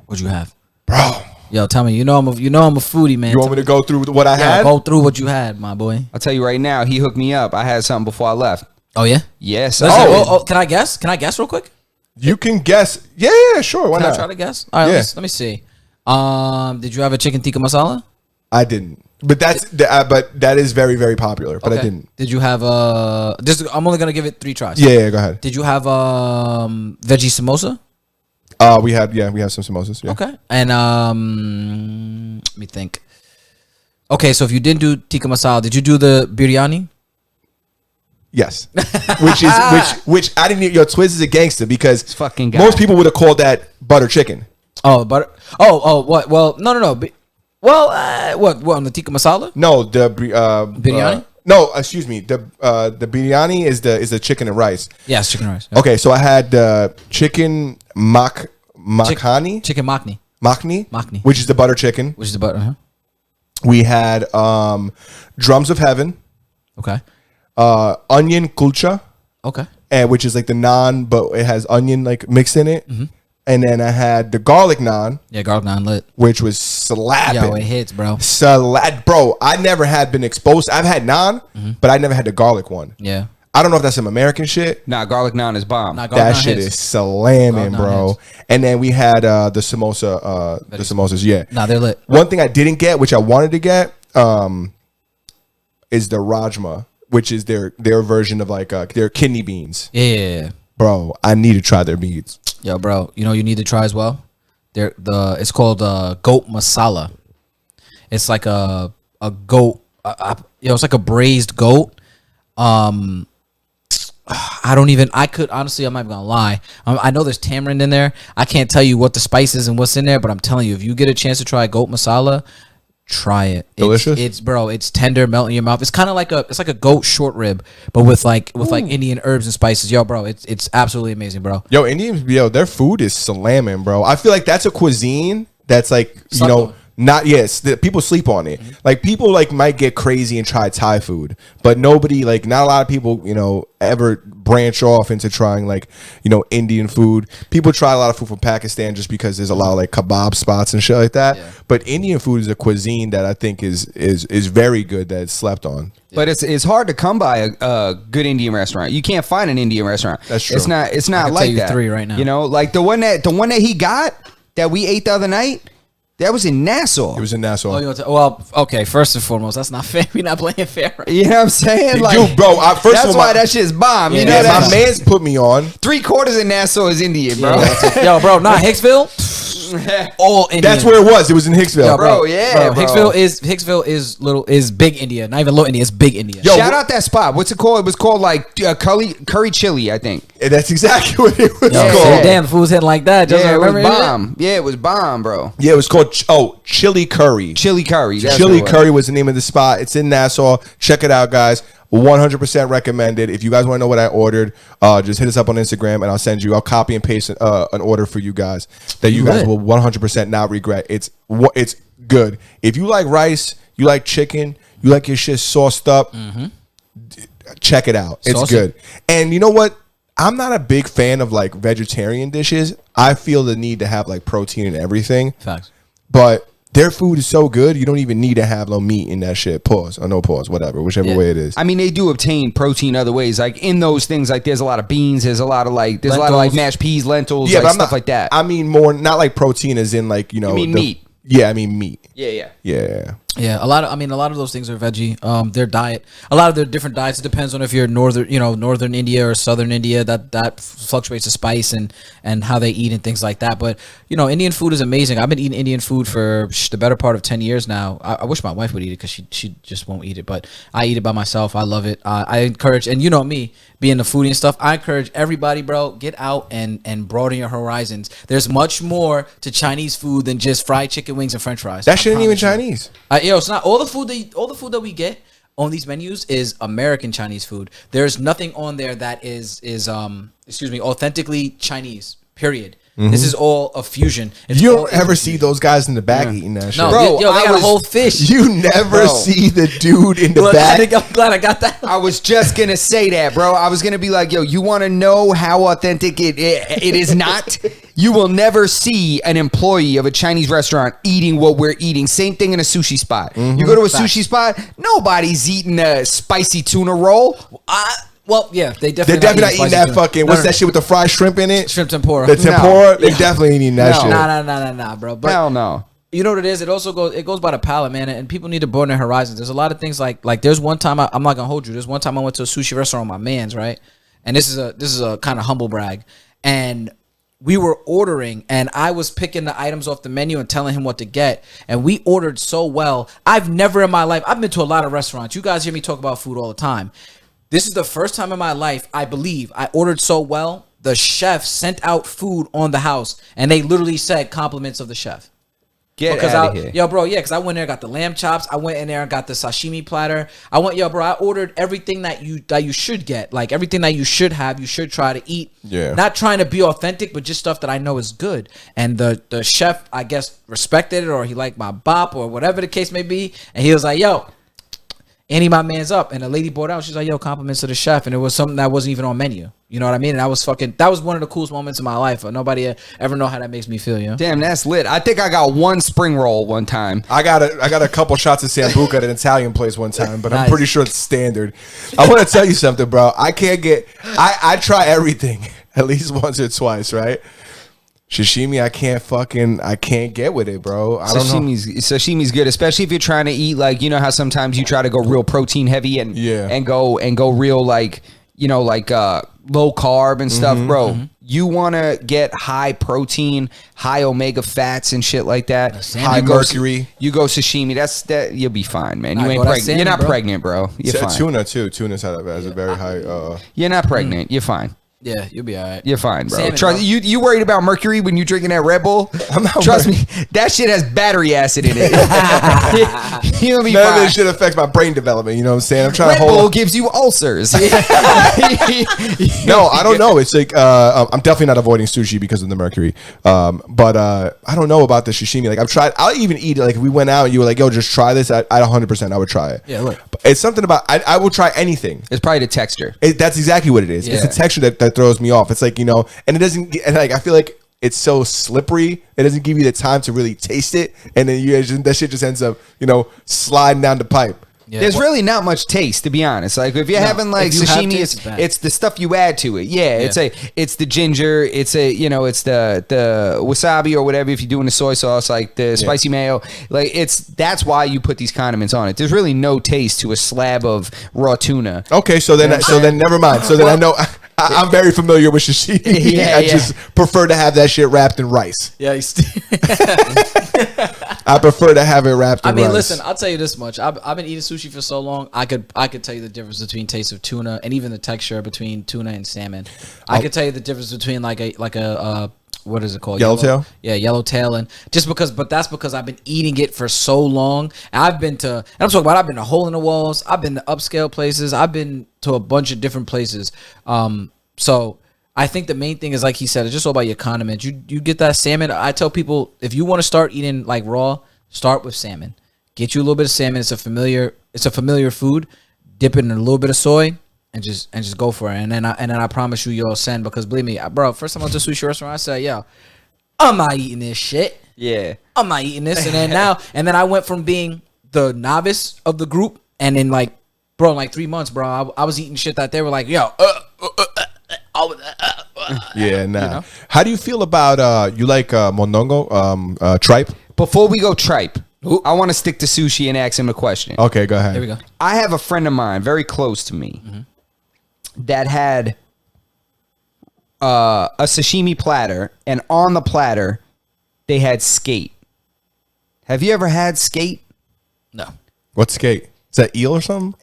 What'd you have? bro. Yo, tell me, you know I'm a foodie, man. You want me to go through what I had? Go through what you had, my boy. I'll tell you right now, he hooked me up. I had something before I left. Oh yeah. Yes. Listen, can I guess? Can I guess real quick? You can guess. Yeah, sure. Why Can I not? try to guess? All right, Yeah. let me see. Did you have a chicken tikka masala? I didn't. But but that is very, very popular. But I Okay. didn't. Did you have I'm only gonna give it 3 tries. Yeah, go ahead. Did you have veggie samosa? We have some samosas. Yeah. Okay. And let me think. Okay, so if you didn't do tikka masala, did you do the biryani? Yes. which I didn't. Yo, Twiz is a gangster because fucking guy. most people would have called that butter chicken. Oh, but what? Well, no. Well, what on the tikka masala? No, the Biryani? No, excuse me. The biryani is the chicken and rice. Yes, chicken rice. Yeah. Okay, so I had chicken makhani, Chicken makhni, makhni, which is the butter chicken. which is the butter. Huh? We had drums of heaven, Okay. onion kulcha, Okay. and which is like the naan, but it has onion like mixed in it. Mm-hmm. And then I had the garlic naan, Yeah, garlic naan lit. which was slapping. Yo, it hits, bro. Bro, I never had been exposed. I've had naan, but I never had the garlic one. Yeah. I don't know if that's some American shit. Nah, garlic naan is bomb. Nah, garlic That naan shit hits. is slamming, Garlic naan bro. hits. And then we had the samosa, the samosas. Yeah. Nah, they're lit. One thing I didn't get, which I wanted to get, is the rajma, which is their version of like their kidney beans. Yeah. Bro, I need to try their beans. Yo, bro, you know you need to try as well. It's called goat masala. It's like a goat. It's like a braised goat. I could honestly, I'm not even gonna lie. I know there's tamarind in there. I can't tell you what the spice is and what's in there, but I'm telling you, if you get a chance to try goat masala, try it. Delicious? It's tender, melt in your mouth. It's kind of like a goat short rib, but with like Indian herbs and spices. Yo, bro, it's absolutely amazing, bro. Yo, Indians, their food is slamming, bro. I feel like that's a cuisine that's like, Slept on. not yes, people sleep on it. Like people like might get crazy and try Thai food, but nobody like not a lot of people ever branch off into trying like Indian food. People try a lot of food from Pakistan just because there's a lot of like kebab spots and shit like that. Yeah. But Indian food is a cuisine that I think is very good that it's slept on. But it's hard to come by a good Indian restaurant. You can't find an Indian restaurant. That's true. It's not I can like tell you that. 3 right now. Like the one that he got that we ate the other night. That was in Nassau. It was in Nassau. Well, okay. First and foremost, that's not fair. We're not playing fair. Right? You know what I'm saying? Like, Dude, bro, first that's of all, why that shit's bomb. You Yeah, know yeah, that my man's put me on. 3/4 of Nassau is Indian, bro. Yo, bro, Hicksville. All Indian. That's where it was. It was in Hicksville. Yo, Bro, yeah, bro. Hicksville is big India. Not even little India. It's big India. Yo, Shout out that spot. What's it called? It was called like curry chili, I think. And that's exactly what it was Yeah. called. Damn, the food's hitting like that. Just Yeah, it was remember it? bomb. Yeah, it was bomb, bro. Yeah, it was called chili curry. Chili curry. that's Chili what it was. curry was the name of the spot. It's in Nassau. Check it out, guys. 100% recommended. If you guys want to know what I ordered, just hit us up on Instagram and I'll copy and paste an order for you guys that you guys will 100% not regret. It's good. If you like rice, you like chicken, you like your shit sauced up, check it out. It's Saucy. good. And you know what? I'm not a big fan of like vegetarian dishes. I feel the need to have like protein and everything. Facts. But their food is so good, you don't even need to have no meat in that shit. Pause or no pause, whatever, whichever Yeah. way it is. I mean, they do obtain protein other ways. Like in those things, like there's a lot of beans, there's a lot of Lentils. mashed peas, lentils, yeah, like but I'm stuff not, like that. I mean more not like protein as in like, mean meat? Yeah, I mean meat. yeah. Yeah. Yeah, a lot of those things are veggie. Their diet, a lot of their different diets. It depends on if you're northern India or southern India. That fluctuates the spice and how they eat and things like that. But Indian food is amazing. I've been eating Indian food for the better part of 10 years now. I wish my wife would eat it because she just won't eat it. But I eat it by myself. I love it. I encourage, and me being the foodie and stuff. I encourage everybody, bro, get out and broaden your horizons. There's much more to Chinese food than just fried chicken wings and French fries. That shit ain't even promise you. Chinese. It's not all the food that we get on these menus is American Chinese food. There's nothing on there that is authentically Chinese. Period. This is all a fusion. It's You all don't ever see those guys in the back eating that shit. No, Bro, they got a whole fish. You never Bro. see the dude in the Look, back. I'm glad I got that. I was just gonna say that, bro. I was gonna be like, yo, you want to know how authentic it is not? You will never see an employee of a Chinese restaurant eating what we're eating. Same thing in a sushi spot. You go to a sushi spot, nobody's eating a spicy tuna roll. Well, yeah, they They're definitely definitely not eating that spicy fucking. tuna. What's that shit with the fried shrimp in it? Shrimp tempura. The tempura. They No. definitely ain't eating that No. shit. Nah, bro. But Hell no. you know what it is? It also goes by the palate, man, and people need to broaden their horizons. There's a lot of things like there's one time I'm not gonna hold you. There's one time I went to a sushi restaurant with my man's, right? And this is a kind of humble brag. And we were ordering, and I was picking the items off the menu and telling him what to get. And we ordered so well. I've never in my life, I've been to a lot of restaurants. You guys hear me talk about food all the time. This is the first time in my life, I believe, I ordered so well. The chef sent out food on the house, and they literally said compliments of the chef. Get Because out of here. yo, bro, yeah, because I went there and got the lamb chops. I went in there and got the sashimi platter. I ordered everything that you should get, like everything that you should have, you should try to eat. Yeah. Not trying to be authentic, but just stuff that I know is good. And the chef, I guess, respected it, or he liked my bop, or whatever the case may be. And he was like, yo, Annie, my man's up. And the lady brought out, she's like, yo, compliments to the chef. And it was something that wasn't even on menu. You know what I mean? And that was one of the coolest moments in my life. Nobody ever know how that makes me feel, you know? Damn, that's lit. I think I got one spring roll one time. I got a couple shots of Sambuca at an Italian place one time, but I'm Nice. pretty sure it's standard. I want to tell you something, bro. I can't get. I try everything at least once or twice, right? Sashimi, I can't get with it, bro. I don't know. Sashimi's good, especially if you're trying to eat like, you know how sometimes you try to go real protein heavy and go real like, you know, like low carb and stuff, bro. You want to get high protein, high omega fats and shit like that. High mercury. You go sashimi. That you'll be fine, man. You Alright, ain't well, that's pregnant. You're salmon, not bro. pregnant, bro. You're fine. Tuna too. Tuna's has a very high. You're not pregnant. You're fine. Yeah, you'll be all right. You're fine, bro. Salmon, Trust bro. you worried about mercury when you drinking that Red Bull? Trust me, that shit has battery acid in it. You'll be None of fine. this shit affects my brain development. You know what I'm saying? I'm trying Red to hold. Bull gives you ulcers. No, I don't know. It's like I'm definitely not avoiding sushi because of the mercury. But I don't know about the sashimi. Like I've tried. I'll even eat it. Like if we went out and you were like, "Yo, just try this," I 100% I would try it. Yeah, look. But it's something about I will try anything. It's probably the texture. That's exactly what it is. It's Yeah. the texture that throws me off. It's like, you know, and it doesn't. And like I feel like it's so slippery. It doesn't give you the time to really taste it, and then that shit just ends up, you know, sliding down the pipe. Yeah. There's really not much taste, to be honest. Like if you're having like if you have sashimi, taste, it's bad. it's the stuff you add to it. Yeah, it's the ginger, it's the wasabi or whatever. If you're doing the soy sauce, like the spicy mayo, like that's why you put these condiments on it. There's really no taste to a slab of raw tuna. Okay, so then never mind. So then I know I'm very familiar with sashimi. Yeah, I yeah. just prefer to have that shit wrapped in rice. Yeah, I prefer to have it wrapped in I mean, rice. listen, I'll tell you this much. I've been eating sushi for so long. I could tell you the difference between taste of tuna and even the texture between tuna and salmon. I could tell you the difference between like a what is it called? Yellowtail? Yeah, yellowtail, and that's because I've been eating it for so long. And I've been to hole in the walls. I've been to upscale places. I've been to a bunch of different places. So I think the main thing is, like he said, it's just all about your condiments. You get that salmon. I tell people, if you want to start eating like raw, start with salmon. Get you a little bit of salmon. It's a familiar food. Dip it in a little bit of soy and just go for it. And then I promise you'll send, because believe me, bro, first time I went to a sushi restaurant, I said, yo, I'm not eating this shit. Yeah. I'm not eating this. And then I went from being the novice of the group, and in like 3 months, bro, I was eating shit that they were like, yo, yeah, nah. You know? How do you feel about you like mondongo, tripe? Before we go tripe, I want to stick to sushi and ask him a question. Okay, go ahead. Here we go. I have a friend of mine very close to me that had a sashimi platter, and on the platter they had skate. Have you ever had skate? No. What's skate? Is that eel or something?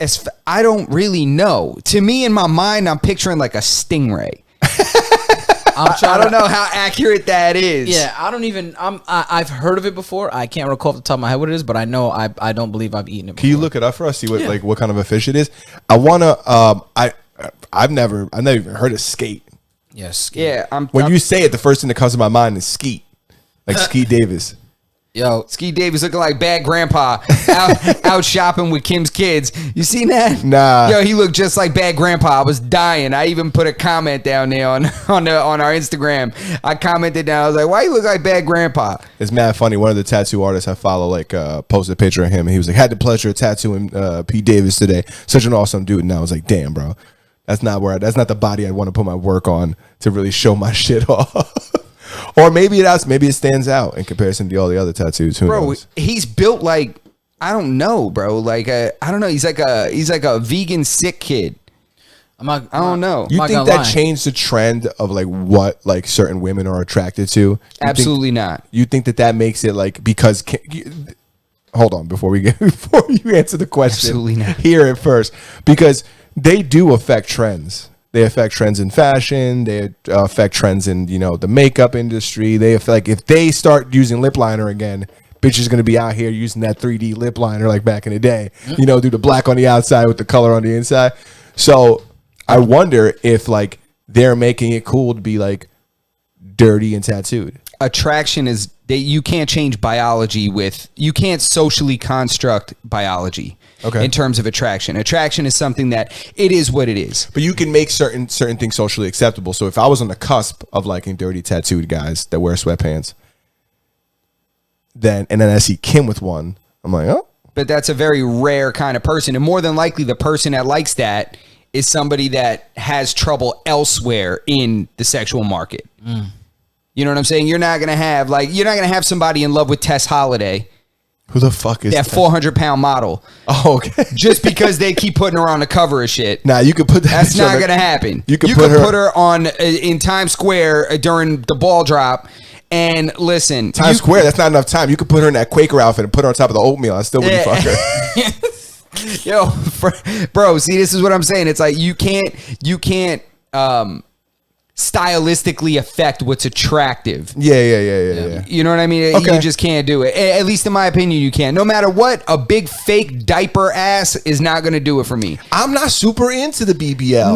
I don't really know. To me, in my mind, I'm picturing like a stingray. I don't know how accurate that is. Yeah, I don't even. I've heard of it before. I can't recall off the top of my head what it is, but I know I don't believe I've eaten it before. Can you look it up for us? See what kind of a fish it is. I wanna. I've never even heard of skate. Yes. Yeah. When you say it, the first thing that comes to my mind is Skeet, like Skeet Davis. Yo, Ski Davis looking like bad grandpa out shopping with Kim's kids. You seen that? Nah. Yo, he looked just like bad grandpa. I was dying. I even put a comment down there on our Instagram. I commented down. I was like, "Why you look like bad grandpa?" It's mad funny. One of the tattoo artists I follow, like, posted a picture of him, and he was like, "Had the pleasure of tattooing Pete Davis today. Such an awesome dude." And I was like, "Damn, bro, that's not the body I'd want to put my work on to really show my shit off." Or maybe it stands out in comparison to all the other tattoos. Who Bro, knows? he's built like, I don't know, bro. Like I don't know. He's like a vegan sick kid. I don't know. You I'm not think gonna that lie. changed the trend of like what like certain women are attracted to? Absolutely not. You think that makes it like because? Hold on before you answer the question. Absolutely not. Hear it first, because they do affect trends. They affect trends in fashion. They affect trends in the makeup industry. They affect, like, if they start using lip liner again, bitch is gonna be out here using that 3D lip liner like back in the day. Do the black on the outside with the color on the inside. So I wonder if like they're making it cool to be like dirty and tattooed. Attraction is that you can't change biology you can't socially construct biology. Okay. In terms of attraction. Attraction is something that it is what it is. But you can make certain things socially acceptable. So if I was on the cusp of liking dirty tattooed guys that wear sweatpants, then I see Kim with one, I'm like, oh. But that's a very rare kind of person. And more than likely the person that likes that is somebody that has trouble elsewhere in the sexual market. You know what I'm saying? You're not gonna have somebody in love with Tess Holiday. Who the fuck is That 400-pound model. Oh, okay. Just because they keep putting her on the cover of shit. Nah, you could put that. That's not going to happen. You could put put her on in Times Square during the ball drop. And listen. Times Square, that's not enough time. You could put her in that Quaker outfit and put her on top of the oatmeal. I still wouldn't fuck her. Yo, bro, see, this is what I'm saying. It's like you can't stylistically affect what's attractive. Yeah. You know what I mean? Okay. You just can't do it. At least in my opinion, you can't. No matter what, a big fake diaper ass is not going to do it for me. I'm not super into the BBLs.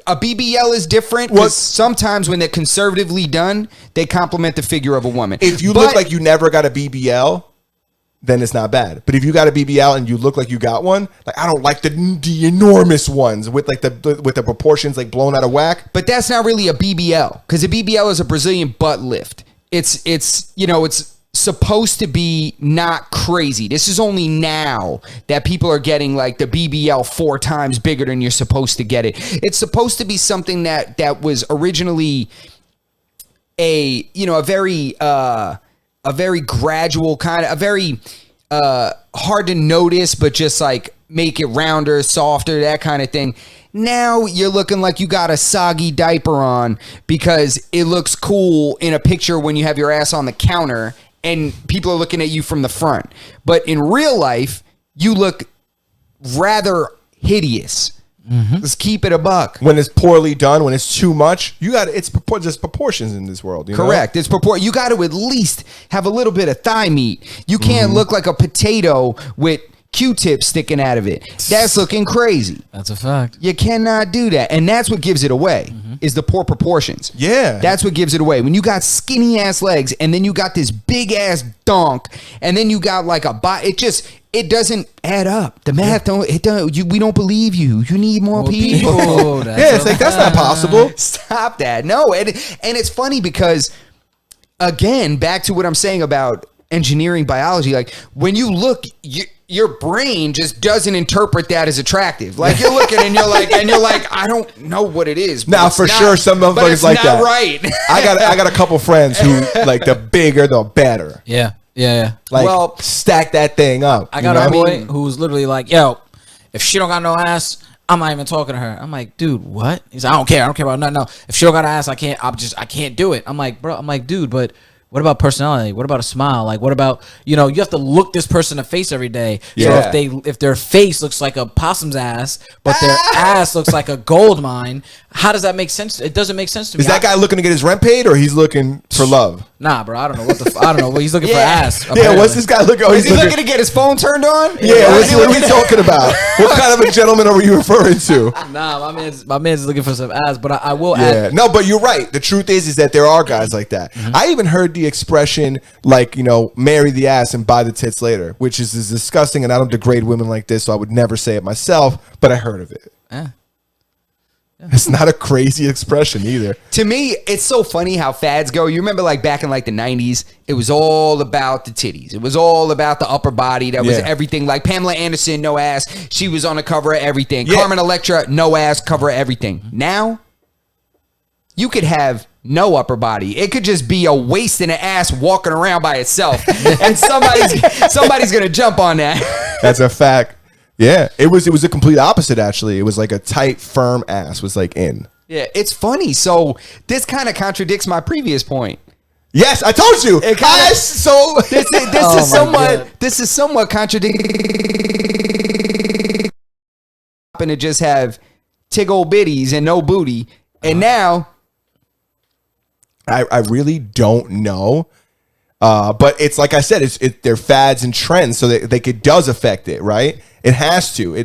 A BBL is different because sometimes when they're conservatively done, they complement the figure of a woman. If you look like you never got a BBL, then it's not bad. But if you got a BBL and you look like you got one, like I don't like the enormous ones with like the proportions like blown out of whack. But that's not really a BBL because a BBL is a Brazilian butt lift. It's supposed to be not crazy. This is only now that people are getting like the BBL 4 times bigger than you're supposed to get it. It's supposed to be something that was originally a very gradual kind of, a very hard to notice, but just like make it rounder, softer, that kind of thing. Now you're looking like you got a soggy diaper on because it looks cool in a picture when you have your ass on the counter and people are looking at you from the front. But in real life, you look rather hideous. Let's keep it a buck. When it's poorly done, when it's too much, there's proportions in this world. Correct. It's you got to at least have a little bit of thigh meat. You can't look like a potato with Q-tips sticking out of it. That's looking crazy. that's a fact. You cannot do that. And that's what gives it away is the poor proportions. Yeah. That's what gives it away. When you got skinny ass legs and then you got this big ass donk and then you got like a body, it doesn't add up. The math we don't believe you. You need more people. It's like that's not possible. Stop that. No. And it's funny because again, back to what I'm saying about engineering biology, like when you look, your brain just doesn't interpret that as attractive. Like you're looking and you're like, I don't know what it is. Now for sure, some motherfuckers like that. Right. I got a couple friends who like the bigger the better. Yeah. Like, Well, stack that thing up. I got a boy who's literally like, yo, if she don't got no ass, I'm not even talking to her. I'm like, dude, what? He's like, I don't care about nothing. No, if she don't got an ass, I can't do it. I'm like, bro, dude, but what about personality? What about a smile? Like, what about, you have to look this person in the face every day. Yeah. So if their face looks like a possum's ass, but their ass looks like a gold mine, how does that make sense? It doesn't make sense to me. Is that guy looking to get his rent paid or he's looking for love? Nah, bro, I don't know I don't know. He's looking for ass. Yeah, apparently. what's this guy looking? is he looking to get his phone turned on? Yeah, what are we talking about? What kind of a gentleman are you referring to? Nah, my man's looking for some ass, but I will Yeah, add. no, but you're right. The truth is that there are guys like that. I even heard cringy expression like, marry the ass and buy the tits later, which is disgusting. And I don't degrade women like this, so I would never say it myself, but I heard of it. Yeah. It's not a crazy expression either. To me, it's so funny how fads go. You remember like back in like the 90s, it was all about the titties. It was all about the upper body. That was everything. Like Pamela Anderson, no ass. She was on the cover of everything. Yeah. Carmen Electra, no ass, cover of everything. Now, you could have no upper body. It could just be a waist and an ass walking around by itself. And somebody's going to jump on that. That's a fact. Yeah, it was the complete opposite, actually. It was like a tight, firm ass was like in. Yeah, it's funny. So this kind of contradicts my previous point. Yes, I told you. It kinda, this is somewhat contradicting. And to just have tig old bitties and no booty. And now I really don't know. But it's like I said, they're fads and trends, so that it does affect it, right? It has to.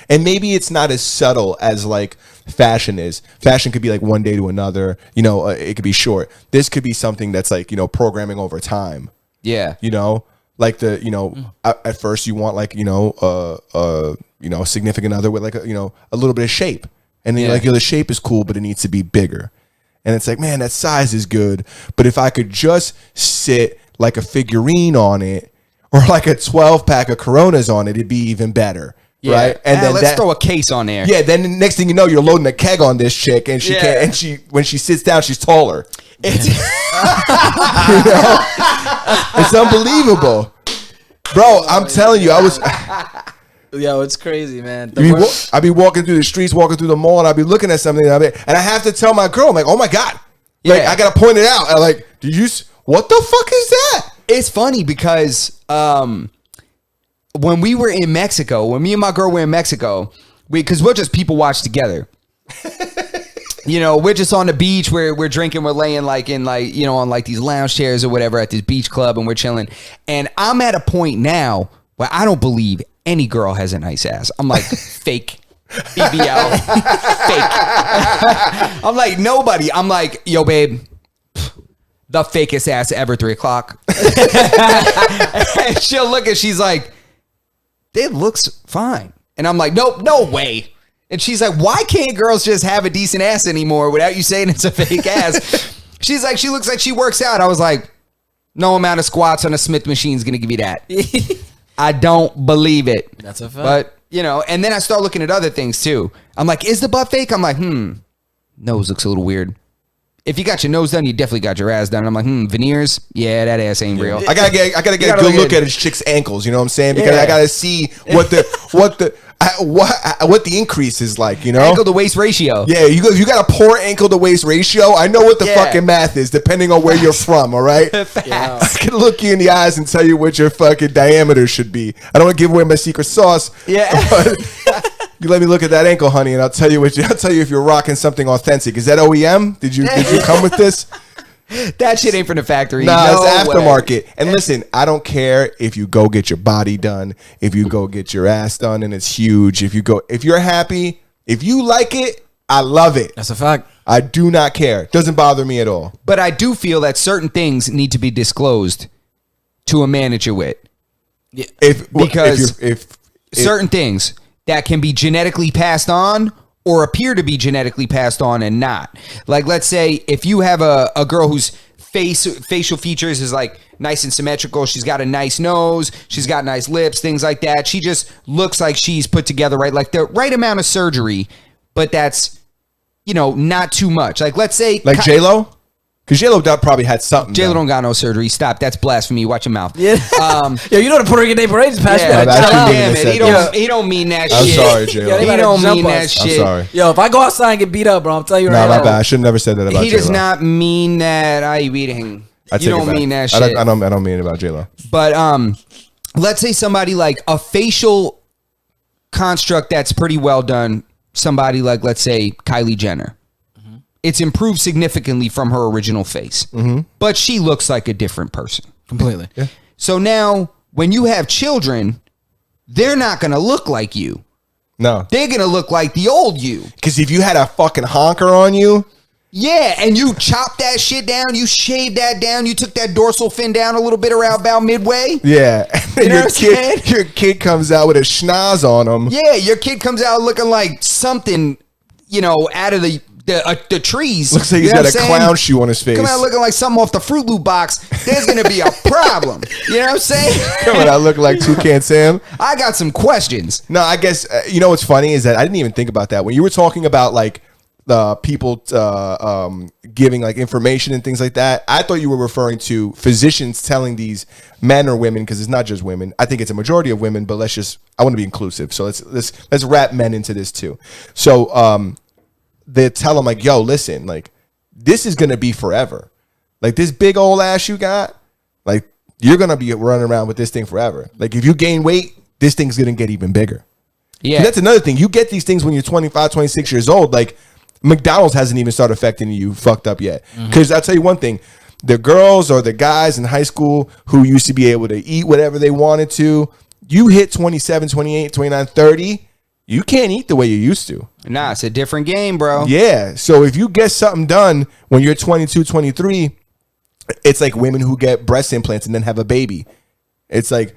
And maybe it's not as subtle as like fashion is. Fashion could be like one day to another. It could be short. This could be something that's like programming over time. Yeah. Like at first you want like a significant other with like a little bit of shape, and then you're like, the shape is cool, but it needs to be bigger. And it's like, man, that size is good, but if I could just sit like a figurine on it, or like a 12-pack of Coronas on it, it'd be even better, right? And then let's throw a case on there. Yeah, then the next thing you know, you're loading a keg on this chick, and she can't. And when she sits down, she's taller. It's it's unbelievable, bro. I'm telling you, I was. Yo, it's crazy, man. I'd be walking through the streets, walking through the mall, and I'd be looking at something, and I have to tell my girl, I'm like, oh my God. Like, I got to point it out. I'm like, what the fuck is that? It's funny because when we were in Mexico, when me and my girl were in Mexico, because we're just people watch together. We're just on the beach, we're drinking, we're laying like in like, on like these lounge chairs or whatever at this beach club, and we're chilling. And I'm at a point now where I don't believe any girl has a nice ass. I'm like, fake. BBL. Fake. I'm like, nobody. I'm like, yo, babe, the fakest ass ever, 3 o'clock. And she'll look and she's like, it looks fine. And I'm like, nope, no way. And she's like, why can't girls just have a decent ass anymore without you saying it's a fake ass? She's like, she looks like she works out. I was like, no amount of squats on a Smith machine is going to give you that. I don't believe it. That's a fact. But, and then I start looking at other things too. I'm like, is the butt fake? I'm like, nose looks a little weird. If you got your nose done, you definitely got your ass done. I'm like, veneers? Yeah, that ass ain't real. I gotta get a good look at his chick's ankles. You know what I'm saying? Because I gotta see what the increase is like. Ankle to waist ratio. Yeah, you got a poor ankle to waist ratio. I know what the fucking math is, depending on where you're from. All right, I can look you in the eyes and tell you what your fucking diameter should be. I don't want to give away my secret sauce. Yeah. You let me look at that ankle, honey, and I'll tell you if you're rocking something authentic. Is that OEM? Did you come with this? That shit ain't from the factory. Nah, it's aftermarket. And listen, I don't care if you go get your body done, if you go get your ass done and it's huge. If you're happy, if you like it, I love it. That's a fact. I do not care. It doesn't bother me at all. But I do feel that certain things need to be disclosed to a man that you're with. Yeah. Because certain things that can be genetically passed on or appear to be genetically passed on and not. Like, let's say if you have a girl whose facial features is like nice and symmetrical, she's got a nice nose, she's got nice lips, things like that. She just looks like she's put together right, like the right amount of surgery, but that's, not too much. Like, let's say like J-Lo? Because J-Lo probably had something. J-Lo don't got no surgery. Stop. That's blasphemy. Watch your mouth. Yeah. Yo, the Puerto Rican Day Parade is past. Yeah, damn it. He don't mean that shit. I'm sorry, J-Lo. He don't mean that shit. I'm sorry. Yo, if I go outside and get beat up, bro, I'm telling you right now. No, my bad. I should have never said that about J-Lo. He does not mean that. I beating. You don't mean that shit. I don't mean it about J-Lo. But let's say somebody like a facial construct that's pretty well done. Somebody like, let's say, Kylie Jenner. It's improved significantly from her original face. Mm-hmm. But she looks like a different person. Completely. Yeah. So now, when you have children, they're not going to look like you. No. They're going to look like the old you. Because if you had a fucking honker on you, Yeah, and you chop that shit down, you shave that down, you took that dorsal fin down a little bit around about midway. Yeah. And then You know what I'm saying? your kid comes out with a schnoz on him. Yeah, your kid comes out looking like something, out of the trees. Looks like You he's know got what a I'm saying? clown shoe on his face. Come out looking like something off the Fruit Loop box. There's going to be a problem. You know what I'm saying? Coming out looking like Toucan Sam. I got some questions. No, I guess, what's funny is that I didn't even think about that. When you were talking about like the people giving like information and things like that, I thought you were referring to physicians telling these men or women, because it's not just women. I think it's a majority of women, but I want to be inclusive. So let's wrap men into this too. So they tell them like, yo, listen, like this is going to be forever. Like this big old ass you got, like you're going to be running around with this thing forever. Like if you gain weight, this thing's going to get even bigger. Yeah. And that's another thing. You get these things when you're 25, 26 years old. Like McDonald's hasn't even started affecting you fucked up yet. Because I'll tell you one thing. The girls or the guys in high school who used to be able to eat whatever they wanted to, you hit 27, 28, 29, 30, you can't eat the way you used to. Nah, it's a different game, bro. Yeah. So if you get something done when you're 22, 23, it's like women who get breast implants and then have a baby. It's like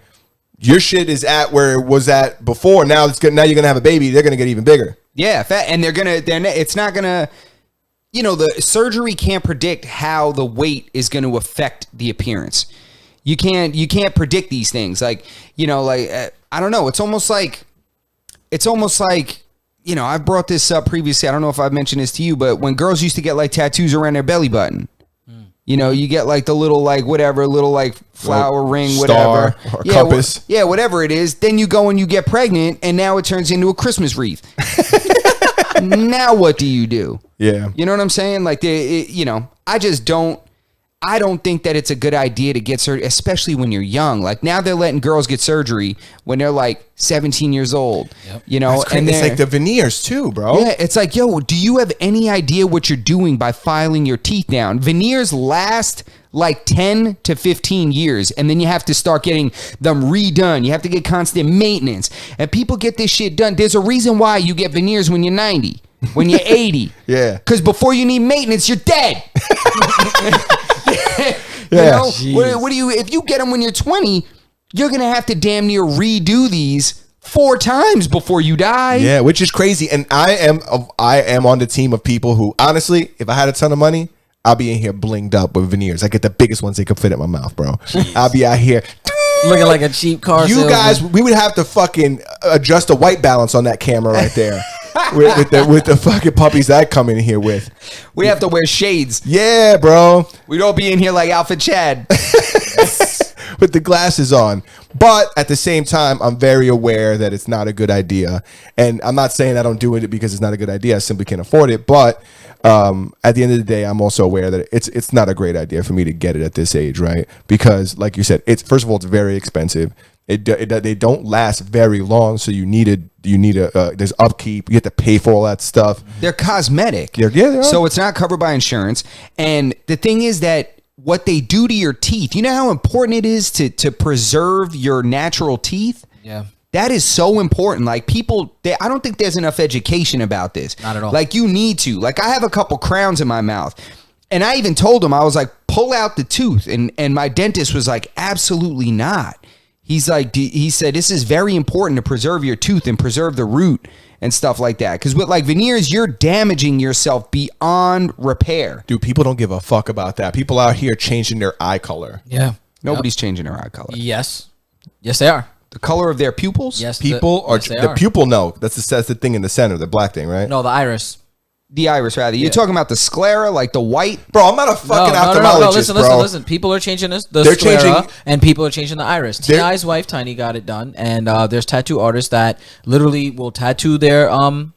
your shit is at where it was at before. Now now you're gonna have a baby. They're gonna get even bigger. Yeah, and it's not gonna, the surgery can't predict how the weight is going to affect the appearance. You can't predict these things. Like, I don't know. It's almost like, I've brought this up previously. I don't know if I've mentioned this to you, but when girls used to get like tattoos around their belly button, you get like the little like whatever, little like flower ring, whatever. Star or compass. Whatever it is. Then you go and you get pregnant, and now it turns into a Christmas wreath. Now what do you do? Yeah. You know what I'm saying? Like, I don't think that it's a good idea to get surgery, especially when you're young. Like now they're letting girls get surgery when they're like 17 years old. Yep. And it's like the veneers too, bro. Yeah, it's like, yo, do you have any idea what you're doing by filing your teeth down? Veneers last like 10 to 15 years, and then you have to start getting them redone. You have to get constant maintenance. And people get this shit done. There's a reason why you get veneers when you're 90, when you're 80. Yeah. Because before you need maintenance, you're dead. Yeah. What do you, if you get them when you're 20, you're going to have to damn near redo these 4 times before you die. Yeah, which is crazy. And I am on the team of people who, honestly, if I had a ton of money, I'll be in here blinged up with veneers. I get the biggest ones they could fit in my mouth, bro. I'll be out here looking like a cheap car. You guys, we would have to fucking adjust the white balance on that camera right there. with the fucking puppies that I come in here with. We have to wear shades. Yeah, bro. We'd all be in here like Alpha Chad. With the glasses on. But at the same time, I'm very aware that it's not a good idea. And I'm not saying I don't do it because it's not a good idea. I simply can't afford it. But at the end of the day, I'm also aware that it's not a great idea for me to get it at this age, right? Because like you said, first of all, it's very expensive. They don't last very long, so you need a there's upkeep. You have to pay for all that stuff. They're cosmetic. Yeah, they are. So it's not covered by insurance. And the thing is that what they do to your teeth, you know how important it is to preserve your natural teeth? Yeah. That is so important. Like people, I don't think there's enough education about this. Not at all. Like you need to. Like I have a couple crowns in my mouth. And I even told him, I was like, pull out the tooth. And my dentist was like, absolutely not. He's like, he said, this is very important to preserve your tooth and preserve the root and stuff like that. Because with like veneers, you're damaging yourself beyond repair. Dude, people don't give a fuck about that. People out here changing their eye color. Yeah. Nobody's changing their eye color. Yes. Yes, they are. The color of their pupils? Yes. People yes, the pupil, no. That's the thing in the center, the black thing, right? No, the iris. The iris, rather. You're talking about the sclera, like the white? Bro, I'm not a fucking ophthalmologist, No, listen. People are changing the sclera, and people are changing the iris. T.I.'s wife, Tiny, got it done, and there's tattoo artists that literally will tattoo their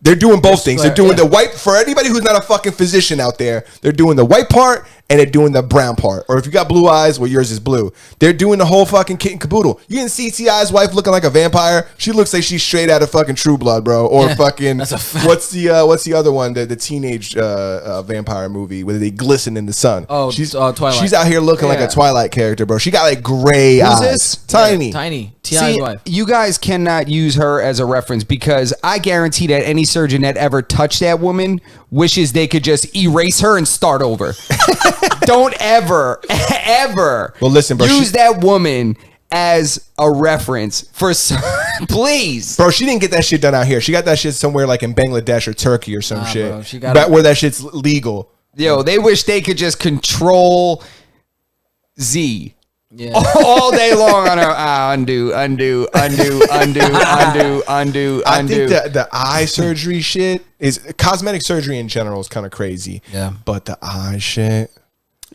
They're doing both things. Sclera, They're doing the white, for anybody who's not a fucking physician out there, they're doing the white part, and they're doing the brown part. Or if you got blue eyes, well, yours is blue. They're doing the whole fucking kit and caboodle. You didn't see T.I.'s wife looking like a vampire? She looks like she's straight out of fucking True Blood, bro. Or fucking, that's a fact. what's the other one? The teenage vampire movie where they glisten in the sun. Oh, Twilight. She's out here looking like a Twilight character, bro. She got like gray eyes. this? Tiny. Tiny. T.I.'s See, wife. you guys cannot use her as a reference because I guarantee that any surgeon that ever touched that woman wishes they could just erase her and start over. Don't ever Well, listen, bro, use that woman as a reference for please. Bro, she didn't get that shit done out here. She got that shit somewhere like in Bangladesh or Turkey or some shit. Bro, she got where that shit's legal. Yo, they wish they could just control Z. Yeah. All day long on her undo. I think the eye surgery shit is cosmetic surgery in general is kind of crazy. Yeah. But the eye shit.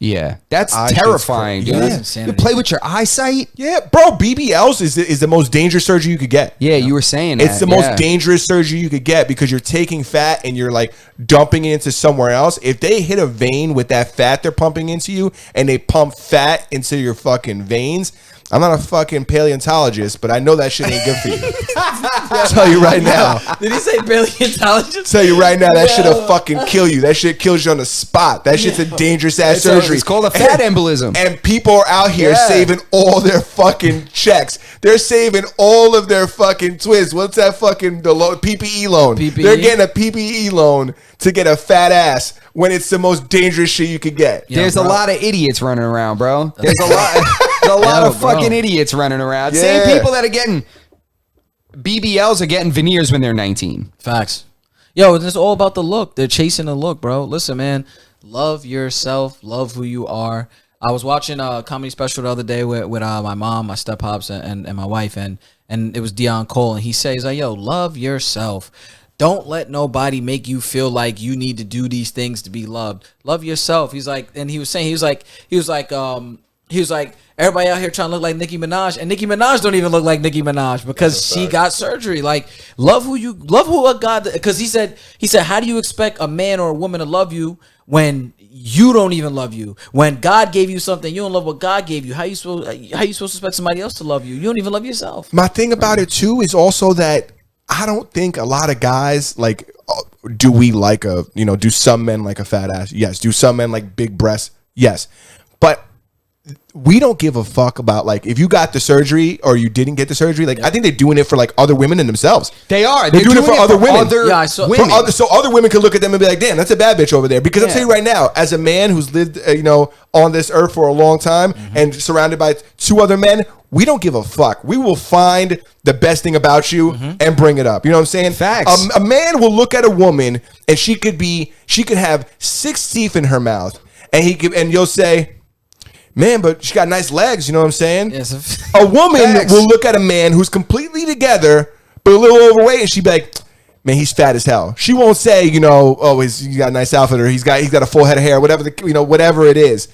Yeah, that's Eye terrifying, shit's dude. crazy. That's You insanity. play with your eyesight? Yeah, bro, BBLs is the most dangerous surgery you could get. Yeah, you were saying that. It's the most dangerous surgery you could get because you're taking fat and you're like dumping it into somewhere else. If they hit a vein with that fat they're pumping into you and they pump fat into your fucking veins, I'm not a fucking paleontologist, but I know that shit ain't good for you. I'll tell you right now. Did he say paleontologist? Tell you right now, that shit'll fucking kill you. That shit kills you on the spot. That shit's a dangerous ass surgery. It's called a fat embolism. And people are out here saving all their fucking checks. They're saving all of their fucking twists. What's that fucking PPE loan? PPE? They're getting a PPE loan to get a fat ass when it's the most dangerous shit you could get. Yeah, There's a bro. lot of idiots running around, bro. There's a lot of bro. fucking idiots running around. Yeah. Same people that are getting BBLs are getting veneers when they're 19. Facts. Yo, it's all about the look. They're chasing the look, bro. Listen, man. Love yourself. Love who you are. I was watching a comedy special the other day with my mom, my step pops, and my wife, and it was Deion Cole, and he says, like, yo, love yourself. Don't let nobody make you feel like you need to do these things to be loved. Love yourself. He's like, and he was saying, he was like, everybody out here trying to look like Nicki Minaj, and Nicki Minaj don't even look like Nicki Minaj because she got surgery. Like, love who a God, because he said, how do you expect a man or a woman to love you when you don't even love you? When God gave you something, you don't love what God gave you. How you supposed to expect somebody else to love you? You don't even love yourself. My thing about it too is also that I don't think a lot of guys like, do some men like a fat ass? Yes. Do some men like big breasts? Yes. But we don't give a fuck about like if you got the surgery or you didn't get the surgery. Like I think they're doing it for like other women and themselves. They are. They're doing it for other women. Yeah, I saw- women. So other women can look at them and be like, damn, that's a bad bitch over there. Because I'll tell you right now, as a man who's lived, on this earth for a long time and surrounded by two other men, we don't give a fuck. We will find the best thing about you and bring it up. You know what I'm saying? Facts. A man will look at a woman and she could have 6 teeth in her mouth, and you'll say, man, but she got nice legs. You know what I'm saying? Yes. A woman Facts. will look at a man who's completely together but a little overweight, and she'd be like, man, he's fat as hell. She won't say, he's got a nice outfit, or he's got a full head of hair, whatever whatever it is.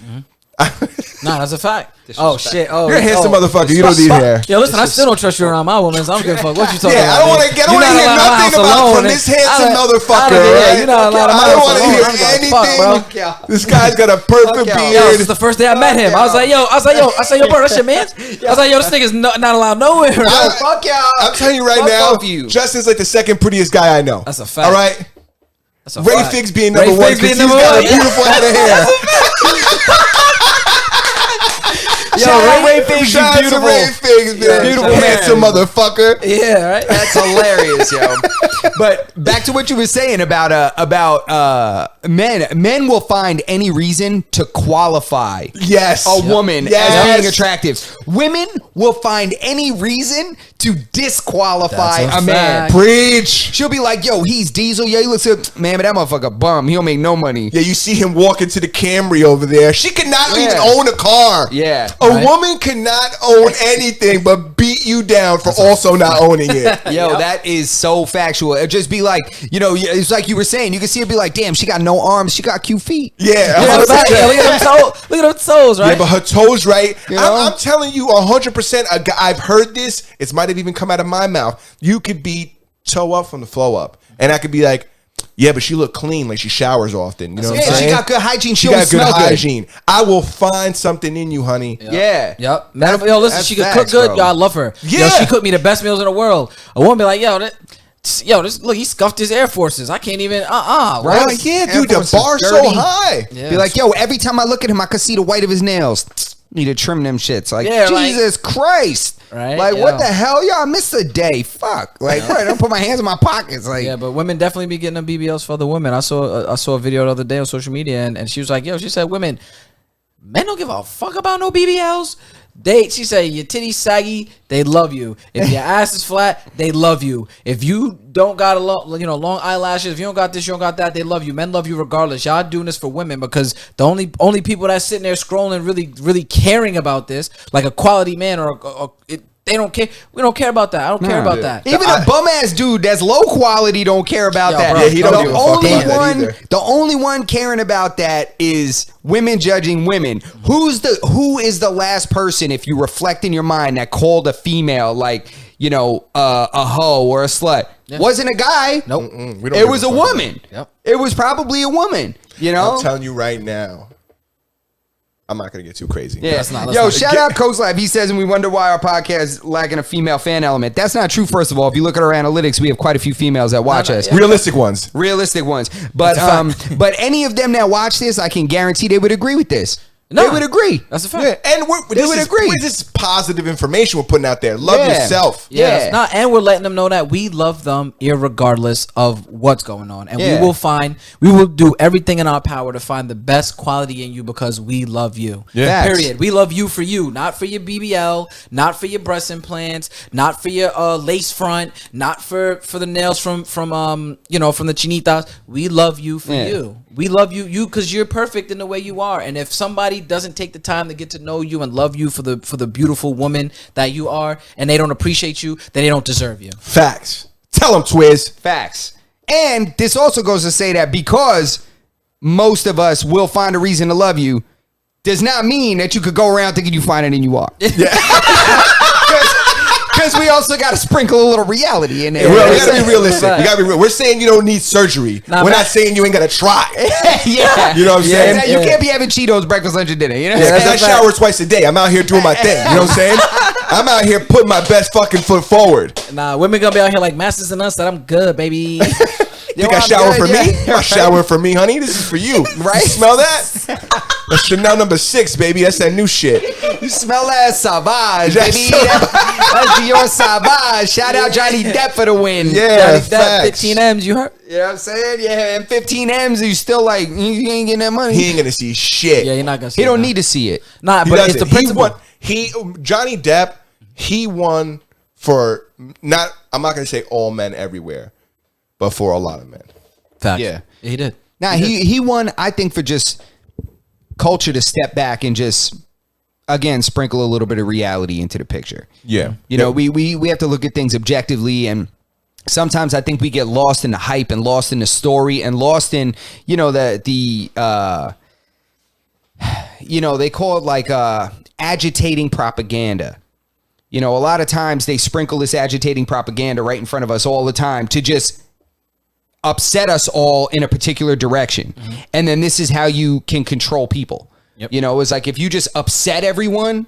Nah, that's a fact. Oh shit! Oh, You're a handsome motherfucker. You don't need hair. Yo, listen, I still don't trust you around my woman, so I don't give a fuck what you talking Yeah, about. I don't want to hear nothing about from this handsome motherfucker. Right? You're not allowed to I don't want to hear anything. anything. This guy's got a perfect Fuck y'all. Yo, beard. this is the first day I met him. I was like, yo, bro, that's your man. I was like, yo, this nigga's not allowed nowhere. Fuck y'all. I'm telling you right Fuck now, both of you. Justin's like the second prettiest guy I know. That's a fact. All right. That's a Ray fact. Figs being Ray number one Figs because being he's number got a one. beautiful head of hair. Ray Figs Shout out is to beautiful. Ray Figs, man. Beautiful handsome man. motherfucker. Yeah, right. That's hilarious, yo. But back to what you were saying about men. Men will find any reason to qualify Yes. a woman Yes. as being attractive. Women will find any reason to disqualify That's a a man. fact. Preach. She'll be like, yo, he's Diesel. Yeah, he looks good. Man, but that motherfucker bum. He don't make no money. Yeah, you see him walking to the Camry over there. She could not even own a car. Yeah. A Right. woman cannot own anything but beat you down for also not owning it. Yo, that is so factual. It'd just be like, it's like you were saying. You can see it be like, damn, she got no arms. She got cute feet. Yeah. Yeah, 100%. look at them toes, right? Yeah, but her toes, right? You know? I'm telling you 100%. I've heard this. It might have even come out of my mouth. You could be toe up from the flow up. And I could be like, Yeah, but she looked clean, like she showers often. You know what I'm Yeah, saying? she got good hygiene. She She don't got good smell good. hygiene. I will find something in you, honey. Yeah. Yep. Man, yo, listen, that's she could facts, cook good. bro. Yo, I love her. Yeah. Yo, she cooked me the best meals in the world. A woman be like, this look, he scuffed his Air Forces. I can't even. Right? Right? Like, yeah, Air dude, the Force is bar's so dirty. high. Yeah. Be like, yo, every time I look at him, I can see the white of his nails. Need to trim them shits. Like, Yeah, like- Jesus Christ. Right, Like, yeah. what the hell? Y'all missed a day. Fuck. Like, right, I don't put my hands in my pockets. Like, Yeah, but women definitely be getting them BBLs for other women. I saw a video the other day on social media, and she was like, yo, she said, men don't give a fuck about no BBLs. She said, your titties saggy, they love you. If your ass is flat, they love you. If you don't got long eyelashes, if you don't got this, you don't got that, they love you. Men love you regardless. Y'all doing this for women because the only people that's sitting there scrolling, really caring about this, like a quality man they don't care. We don't care about that. I don't care about that. even a bum ass dude that's low quality don't care about Yo, that. bro, Yeah, he don't give a fuck about that either. The only one caring about that is women judging women. Who is the last person, if you reflect in your mind, that called a female like, a hoe or a slut? Yeah. Wasn't a guy. Nope. We don't It give was a fuck. woman. Yep. It was probably a woman. I'm telling you right now. I'm not gonna get too crazy. Yeah. Let's not. Shout out Coach Live. He says, and we wonder why our podcast is lacking a female fan element. That's not true, first of all. If you look at our analytics, we have quite a few females that watch us. Realistic ones. Realistic ones. But but any of them that watch this, I can guarantee they would agree with this. No. They would agree. That's a fact. Yeah, and They would agree. This is positive information we're putting out there. Love Yeah. yourself. Yeah. And we're letting them know that we love them irregardless of what's going on. And Yeah. we will do everything in our power to find the best quality in you because we love you. Yeah. Facts. Period. We love you for you, not for your BBL, not for your breast implants, not for your lace front, not for the nails from the chinitas. We love you for Yeah. you. We love you because you're perfect in the way you are. And if somebody doesn't take the time to get to know you and love you for the beautiful woman that you are, and they don't appreciate you, then they don't deserve you. Facts. Tell them, Twiz. Facts. And this also goes to say that because most of us will find a reason to love you, does not mean that you could go around thinking you find it and you are. Because we also got to sprinkle a little reality in there. We gotta be realistic. Right. You gotta be real. We're saying you don't need surgery. Nah, We're man. not saying you ain't gonna try. Yeah. You know what I'm saying? Exactly. You can't be having Cheetos breakfast, lunch, and dinner. You know? Yeah, because I that's shower twice a day. I'm out here doing my thing. You know what I'm saying? I'm out here putting my best fucking foot forward. Nah, women gonna be out here like Masters and Us that I'm good, baby. Think I I'm shower good, for yeah. me? I'm showering for me, honey. This is for you. Right? You smell that? That's Chanel number 6, baby. That's that new shit. You smell that Savage, That's baby. so- That's Dior Savage. Shout out Johnny Depp for the win. Yeah, That facts. 15 M's, you heard? You know what I'm saying? Yeah, and 15 M's, you still like, you ain't getting that money. He ain't gonna see shit. Yeah, you're not gonna see He don't it, nah. need to see it. Nah, He but it's doesn't. the principle. Johnny Depp, he won for not, I'm not gonna say all men everywhere, but for a lot of men. Facts. Yeah. He did. Now, he won, I think, for just culture to step back and just, again, sprinkle a little bit of reality into the picture. Yeah. You know, we have to look at things objectively, and sometimes I think we get lost in the hype and lost in the story and lost in, they call it like agitating propaganda. You know, a lot of times they sprinkle this agitating propaganda right in front of us all the time to just upset us all in a particular direction. And then this is how you can control people. Yep. You know, it's like if you just upset everyone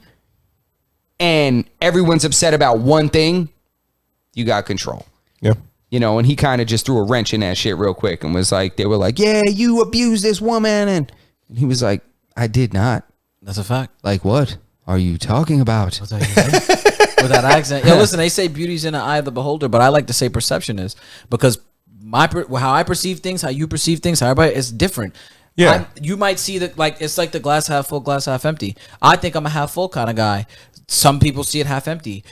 and everyone's upset about one thing, you got control. Yeah. You know, and he kind of just threw a wrench in that shit real quick and was like, they were like, yeah, you abused this woman. And he was like, I did not. That's a fact. Like, what are you talking about? With that accent. Yo, listen, they say beauty's in the eye of the beholder, but I like to say perception is because how I perceive things, how you perceive things, how everybody is different. Yeah. You might see that like it's like the glass half full, glass half empty. I think I'm a half full kind of guy. Some people see it half empty.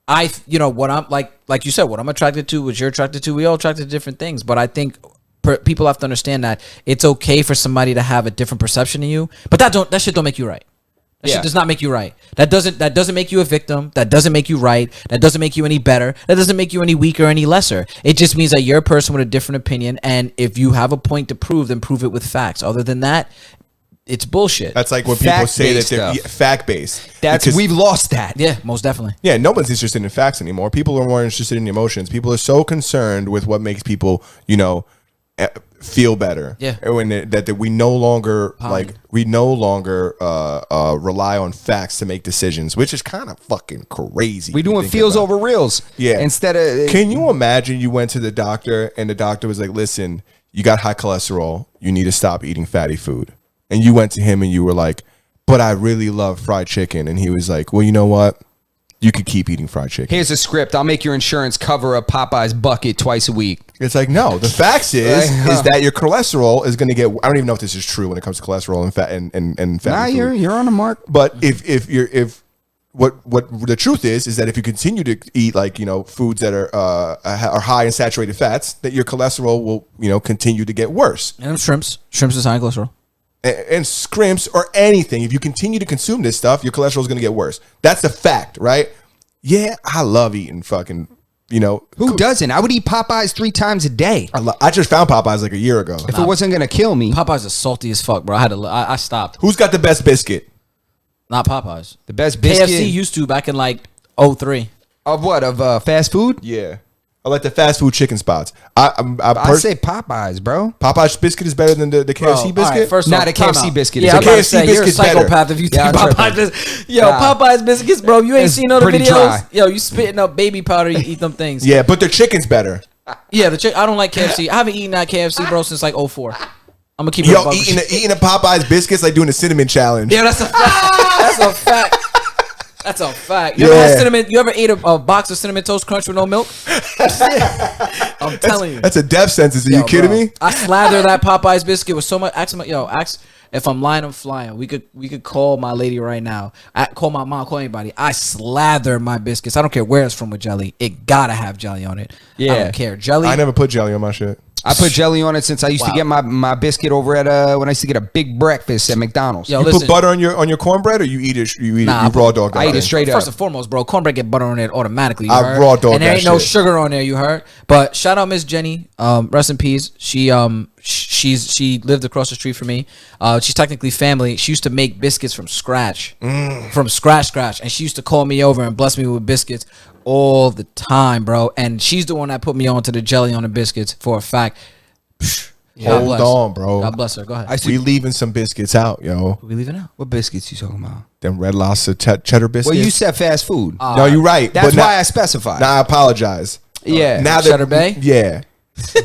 What I'm like you said, what I'm attracted to, what you're attracted to, we all attracted to different things. But I think people have to understand that it's okay for somebody to have a different perception of you, but that shit don't make you right. That shit does not make you right. That doesn't make you a victim. That doesn't make you right. That doesn't make you any better. That doesn't make you any weaker or any lesser. It just means that you're a person with a different opinion, and if you have a point to prove, then prove it with facts. Other than that, it's bullshit. That's like when people say that Fact-based they're stuff. fact-based. We've lost that. yeah, most definitely. Yeah, no one's interested in facts anymore. People are more interested in emotions. People are so concerned with what makes people, feel better. Yeah. And when that we no longer rely on facts to make decisions, which is kind of fucking crazy. We doing feels over reels. Yeah. Instead of Can you imagine you went to the doctor and the doctor was like, listen, you got high cholesterol. You need to stop eating fatty food. And you went to him and you were like, but I really love fried chicken. And he was like, well, you know what? You could keep eating fried chicken. here's a script. I'll make your insurance cover a Popeye's bucket twice a week. It's like, no, the facts is that your cholesterol is going to get, I don't even know if this is true when it comes to cholesterol and fat and fatty food. You're on the mark. But if what the truth is that if you continue to eat like, you know, foods that are high in saturated fats, that your cholesterol will, you know, continue to get worse. And shrimps is high in cholesterol. And scrimps or anything, if you continue to consume this stuff, your cholesterol is going to get worse. That's the fact, right? Yeah, I love eating fucking, you know. Who doesn't? I would eat Popeyes 3 times a day I just found Popeyes like a year ago. if it wasn't gonna kill me. Popeyes is salty as fuck, bro. I stopped. Who's got the best biscuit? Not Popeyes. The best biscuit KFC used to back in like 03. of what? Of fast food? Yeah. I like the fast food chicken spots. I say Popeyes, bro. Popeyes biscuit is better than the KFC biscuit? All right, first Not off, a time KFC out. biscuit. Yeah, It's I'm a about to KFC say, you're a biscuit's better. psychopath if you Yeah, think I'm Popeyes tripping. biscuits. Yo, Nah. Popeyes biscuits, bro. You ain't It's seen no pretty videos. dry. Yo, you spitting up baby powder. You eat them things. Yeah, but their chicken's better. Yeah, I don't like KFC. I haven't eaten that KFC, bro, since like 04. I'm gonna keep it. Yo, a buck. eating a Popeyes biscuits like doing a cinnamon challenge. Yeah, that's a fact. That's a fact. That's a fact. You ever Yeah. had cinnamon? You ever ate a box of cinnamon toast crunch with no milk? I'm telling you. That's a death sentence. Are you Yo, kidding bro, me? I slather that Popeyes biscuit with so much. Ask if I'm lying, I'm flying. We could call my lady right now. Call my mom. Call anybody. I slather my biscuits. I don't care where it's from with jelly. It gotta have jelly on it. I Yeah. don't care. Jelly. I never put jelly on my shit. I put jelly on it since I used to Wow. get my biscuit over at when I used to get a big breakfast at McDonald's. Yo, You listen. put butter on your cornbred, or you eat it? You Nah, raw dog. I eat it thing? straight First up. and foremost, bro, cornbread get butter on it automatically. You I heard? raw dog and there that ain't no shit. sugar on there. You heard? But shout out Miss Jenny. Rest in peace. She lived across the street from me. She's technically family. She used to make biscuits from scratch, from scratch, and she used to call me over and bless me with biscuits all the time, bro. And she's the one that put me on to the jelly on the biscuits for a fact. God Hold bless. on, bro. God bless her. Go ahead. We leaving some biscuits out, yo. we leaving out? What biscuits you talking about? Them Red Lobster cheddar biscuits. Well, you said fast food. no, you're right. That's but why I specified. Now I apologize. Yeah. Now Cheddar Bay? Yeah.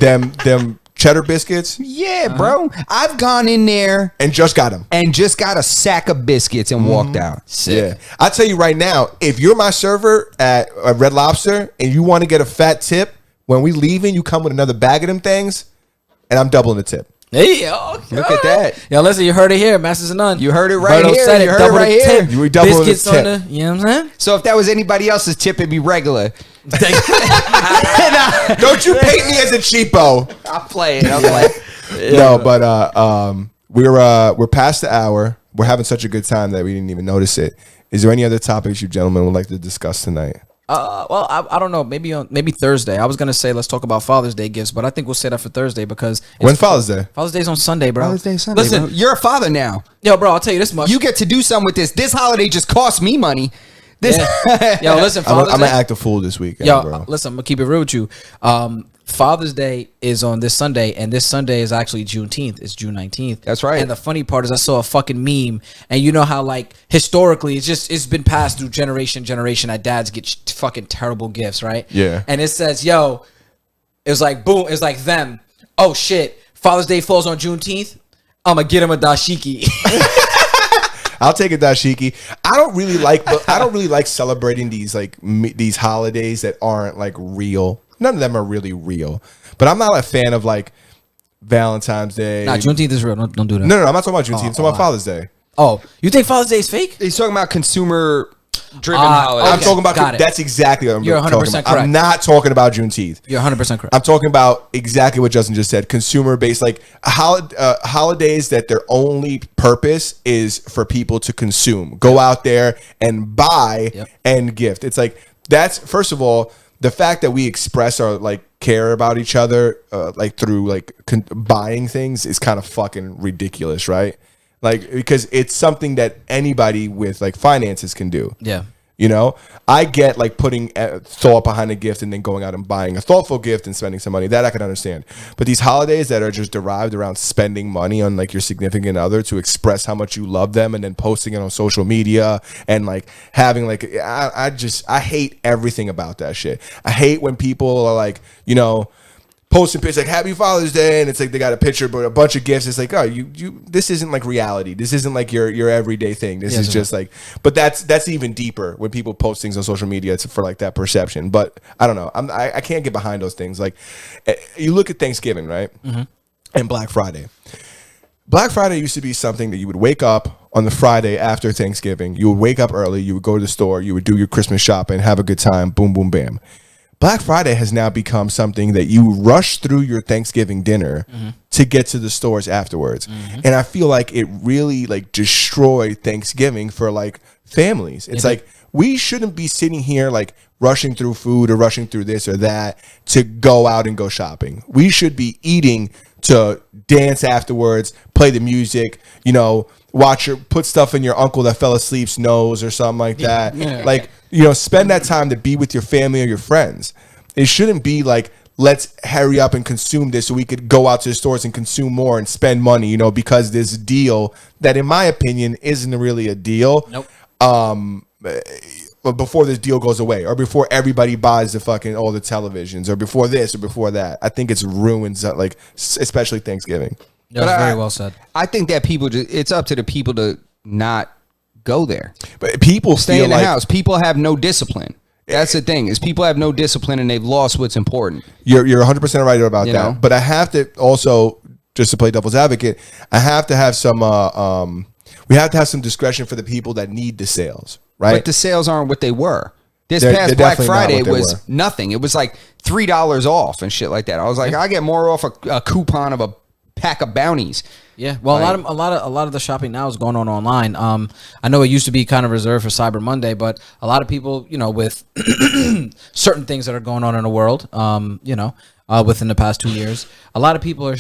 them cheddar biscuits, Yeah, bro. I've gone in there and just got them. and just got a sack of biscuits and walked out. Yeah. I'll tell you right now, if you're my server at Red Lobster and you want to get a fat tip, when we leaving, you come with another bag of them things, and I'm doubling the tip. Hey, yo, Look at that. Yo, listen, you heard it here, Masters of None. You heard it right Berto here. said You heard it double right the here. tip. You were doubling the Biscuits on tip. the, you know what I'm saying? So if that was anybody else's tip, it'd be regular. Don't you paint me as a cheapo. I'll play it. I'll play it. No, but we're past the hour. We're having such a good time that we didn't even notice it. Is there any other topics you gentlemen would like to discuss tonight? Well, I don't know. Maybe Thursday. I was gonna say let's talk about Father's Day gifts, but I think we'll say that for Thursday because When Father's Day? Father's Day's on Sunday, bro. Father's Day Sunday. Listen, Bro. You're a father now. yo, bro, I'll tell you this much. You get to do something with this. This holiday just cost me money. This. Yeah. Yo, listen, I'm Father's gonna Day. act a fool this weekend, Yo, bro. listen, I'm gonna keep it real with you. Father's Day is on this Sunday, and this Sunday is actually Juneteenth. It's June 19th. That's right. And the funny part is, I saw a fucking meme, and you know how like historically, it's been passed through generation that dads get fucking terrible gifts, right? Yeah. And it says, yo, it was like boom, it's like them. Oh shit, Father's Day falls on Juneteenth. I'm gonna get him a dashiki. I'll take a dashiki. I don't really like celebrating these these holidays that aren't like real. None of them are really real. But I'm not a fan of like Valentine's Day. Nah, Juneteenth is real. Don't do that. No, I'm not talking about Juneteenth. I'm talking about Father's Day. Oh, you think Father's Day is fake? He's talking about consumer driven Ah, holidays. I'm Okay, talking about got it. that's exactly what I'm You're talking 100% about. correct. I'm not talking about Juneteenth. You're 100% correct. I'm talking about exactly what Justin just said. Consumer based, like holidays that their only purpose is for people to consume. Go out there and buy Yep. and gift. It's like that's first of all the fact that we express our like care about each other like through like buying things is kind of fucking ridiculous, right? Like because it's something that anybody with like finances can do. Yeah. You know, I get like putting thought behind a gift and then going out and buying a thoughtful gift and spending some money. That I can understand. But these holidays that are just derived around spending money on like your significant other to express how much you love them and then posting it on social media and like having like, I hate everything about that shit. I hate when people are like, you know, posting pictures like Happy Father's Day, and it's like they got a picture but a bunch of gifts. It's like, oh, you this isn't like reality. This isn't like your everyday thing. This is just like, but that's even deeper when people post things on social media for like that perception. But I don't know. I can't get behind those things. Like you look at Thanksgiving, right? Mm-hmm. And Black Friday. Black Friday used to be something that you would wake up on the Friday after Thanksgiving. You would wake up early. You would go to the store. You would do your Christmas shopping, have a good time. Boom, boom, bam. Black Friday has now become something that you rush through your Thanksgiving dinner to get to the stores afterwards. And I feel like it really like destroyed Thanksgiving for like families. It's like we shouldn't be sitting here like rushing through food or rushing through this or that to go out and go shopping. We should be eating to dance afterwards, play the music, you know, put stuff in your uncle that fell asleep's nose or something like that. Yeah. Like, you know, spend that time to be with your family or your friends. It shouldn't be like, let's hurry up and consume this so we could go out to the stores and consume more and spend money, you know, because this deal that in my opinion isn't really a deal. Nope. Before this deal goes away or before everybody buys all the televisions or before this or before that. I think it's ruined, like, especially Thanksgiving. That was very well said. I think that it's up to the people to not go there. But people stay in the house. People have no discipline. That's the thing, is people have no discipline and they've lost what's important. You're 100% right about that. But I have to also, just to play devil's advocate, I have to have some we have to have some discretion for the people that need the sales, right? But the sales aren't what they were. This past Black Friday was nothing. It was like $3 off and shit like that. I was like, I get more off a coupon of a pack of bounties. Yeah, well, a lot of the shopping now is going on online. I know it used to be kind of reserved for Cyber Monday, but a lot of people, you know, with certain things that are going on in the world, you know, within the past 2 years, a lot of people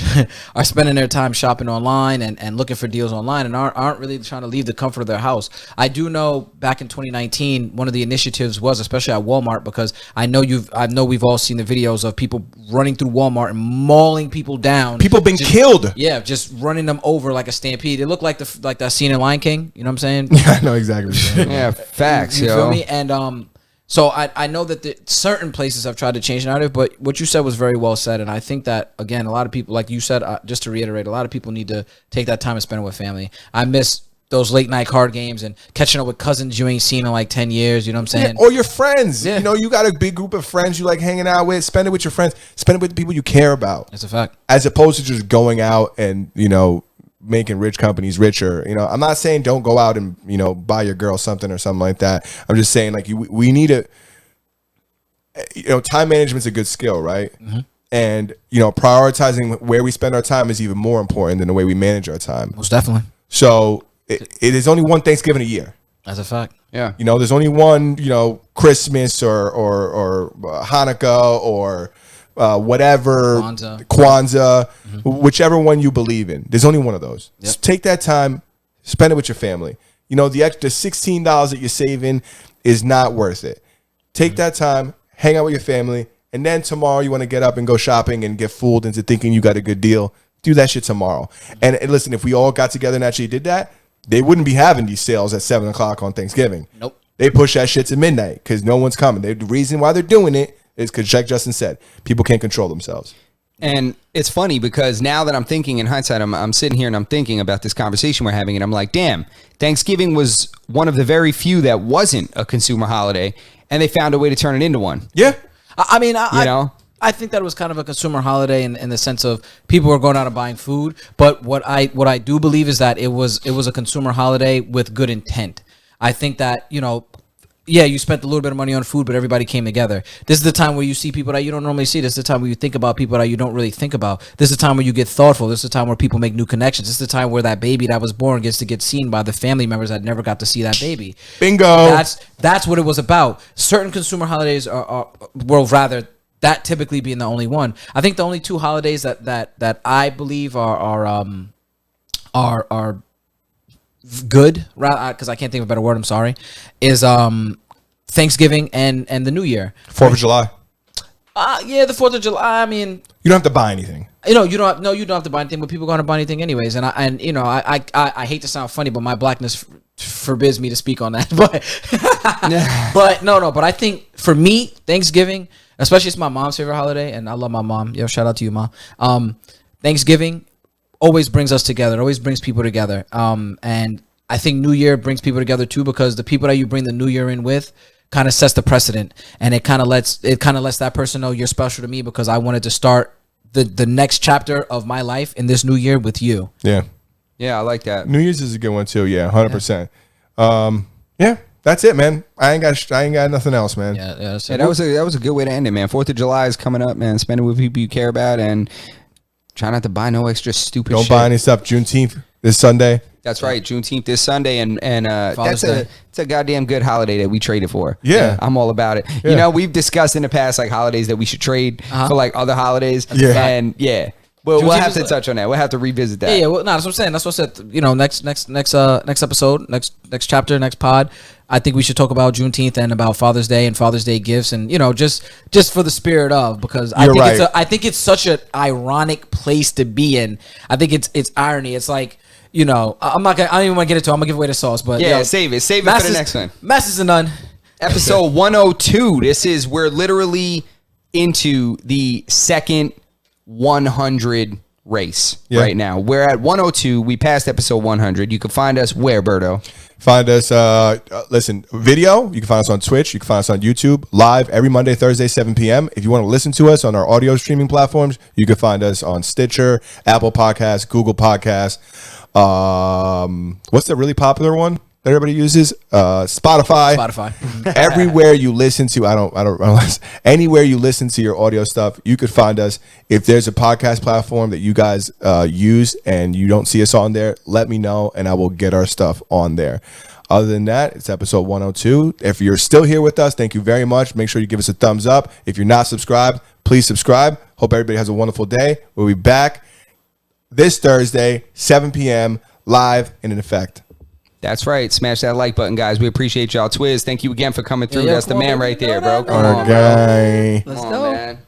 are spending their time shopping online and looking for deals online and aren't really trying to leave the comfort of their house. I do know back in 2019, one of the initiatives was, especially at Walmart, because I know we've all seen the videos of people running through Walmart and mauling people down. People been killed. Yeah, just running them over like a stampede. It looked like that scene in Lion King. You know what I'm saying? Yeah, I know exactly. Yeah, facts. You feel me? And so I know that certain places have tried to change the narrative, but what you said was very well said. And I think that, again, a lot of people, like you said, just to reiterate, a lot of people need to take that time and spend it with family. I miss those late night card games and catching up with cousins you ain't seen in like 10 years. You know what I'm saying? Yeah, or your friends. Yeah. You know, you got a big group of friends you like hanging out with. Spend it with your friends. Spend it with the people you care about. That's a fact. As opposed to just going out and, you know, making rich companies richer. You know, I'm not saying don't go out and, you know, buy your girl something or something like that. I'm just saying, like, we need to, you know, time management's a good skill, right? Mm-hmm. And, you know, prioritizing where we spend our time is even more important than the way we manage our time. Most definitely. So it is only one Thanksgiving a year. That's a fact. Yeah. You know, there's only one, you know, Christmas or Hanukkah or whatever, Kwanzaa, whichever one you believe in. There's only one of those. Yep. So take that time, spend it with your family. You know, the extra $16 that you're saving is not worth it. Take that time, hang out with your family, and then tomorrow you want to get up and go shopping and get fooled into thinking you got a good deal. Do that shit tomorrow. And listen, if we all got together and actually did that, they wouldn't be having these sales at 7 o'clock on Thanksgiving. Nope. They push that shit to midnight because no one's coming. The reason why they're doing it is because, like Justin said, people can't control themselves. And it's funny because now that I'm thinking in hindsight, I'm sitting here and I'm thinking about this conversation we're having, and I'm like, damn, Thanksgiving was one of the very few that wasn't a consumer holiday, and they found a way to turn it into one. Yeah. I mean, I think that it was kind of a consumer holiday in the sense of people were going out and buying food. But what I do believe is that it was a consumer holiday with good intent. I think that, you know, yeah, you spent a little bit of money on food, but everybody came together. This is the time where you see people that you don't normally see. This is the time where you think about people that you don't really think about. This is the time where you get thoughtful. This is the time where people make new connections. This is the time where that baby that was born gets to get seen by the family members that never got to see that baby. Bingo. That's what it was about. Certain consumer holidays that typically being the only one. I think the only two holidays that I believe are good, because I can't think of a better word, I'm sorry, is Thanksgiving and the New Year. 4th of July. Yeah, the 4th of July. I mean, You don't have to buy anything. you know, you don't have to buy anything, but people are going to buy anything anyways. And I hate to sound funny, but my blackness forbids me to speak on that. But I think for me, Thanksgiving, especially it's my mom's favorite holiday, and I love my mom. Yo, shout out to you, Mom. Thanksgiving always brings us together. It always brings people together. And I think New Year brings people together too, because the people that you bring the New Year in with kind of sets the precedent, and it kind of lets that person know you're special to me because I wanted to start the next chapter of my life in this new year with you. Yeah. Yeah, I like that. New Year's is a good one too. Yeah, 100%. Yeah, that's it, man. I ain't got nothing else, man. Yeah, that's Yeah, it. that was a good way to end it, man. 4th of July is coming up, man. Spend it with people you care about, and try not to buy no extra stupid Don't shit. buy any stuff. Juneteenth this Sunday. That's right. Juneteenth this Sunday, and Father's Day. it's a goddamn good holiday that we traded for. Yeah. I'm all about it. Yeah. You know, we've discussed in the past like holidays that we should trade for like other holidays. Yeah. And yeah, we'll Juneteenth have to is- touch on that. We'll have to revisit that. Yeah, well, no, that's what I'm saying. That's what I said. You know, next episode, next chapter, next pod. I think we should talk about Juneteenth and about Father's Day and Father's Day gifts, and you know, just for the spirit of, because I You're think right. I think it's such an ironic place to be in. I think it's irony. It's like, you know, I don't even want to get into it. I'm gonna give away the sauce, but Yeah, yo, save it for the Masters- next one. Masters of None. Episode 102. We're literally into the second 100 race right now. We're at 102. We passed episode 100. You can find us where, Berto? Find us, video. You can find us on Twitch. You can find us on YouTube, live every Monday, Thursday, 7 p.m. If you want to listen to us on our audio streaming platforms, you can find us on Stitcher, Apple Podcasts, Google Podcasts. What's the really popular one that everybody uses? Spotify. Everywhere you listen to, I don't anywhere you listen to your audio stuff, you could find us. If there's a podcast platform that you guys use and you don't see us on there, let me know and I will get our stuff on there. Other than that, it's episode 102. If you're still here with us, thank you very much. Make sure you give us a thumbs up. If you're not subscribed, please subscribe. Hope everybody has a wonderful day. We'll be back this Thursday, 7 p.m. live and in effect. That's right. Smash that like button, guys. We appreciate y'all. Twiz, thank you again for coming through. Yeah, That's the come on, man baby. right there, No, bro. no, Come Our on, bro. guy. Let's Come go. on, man.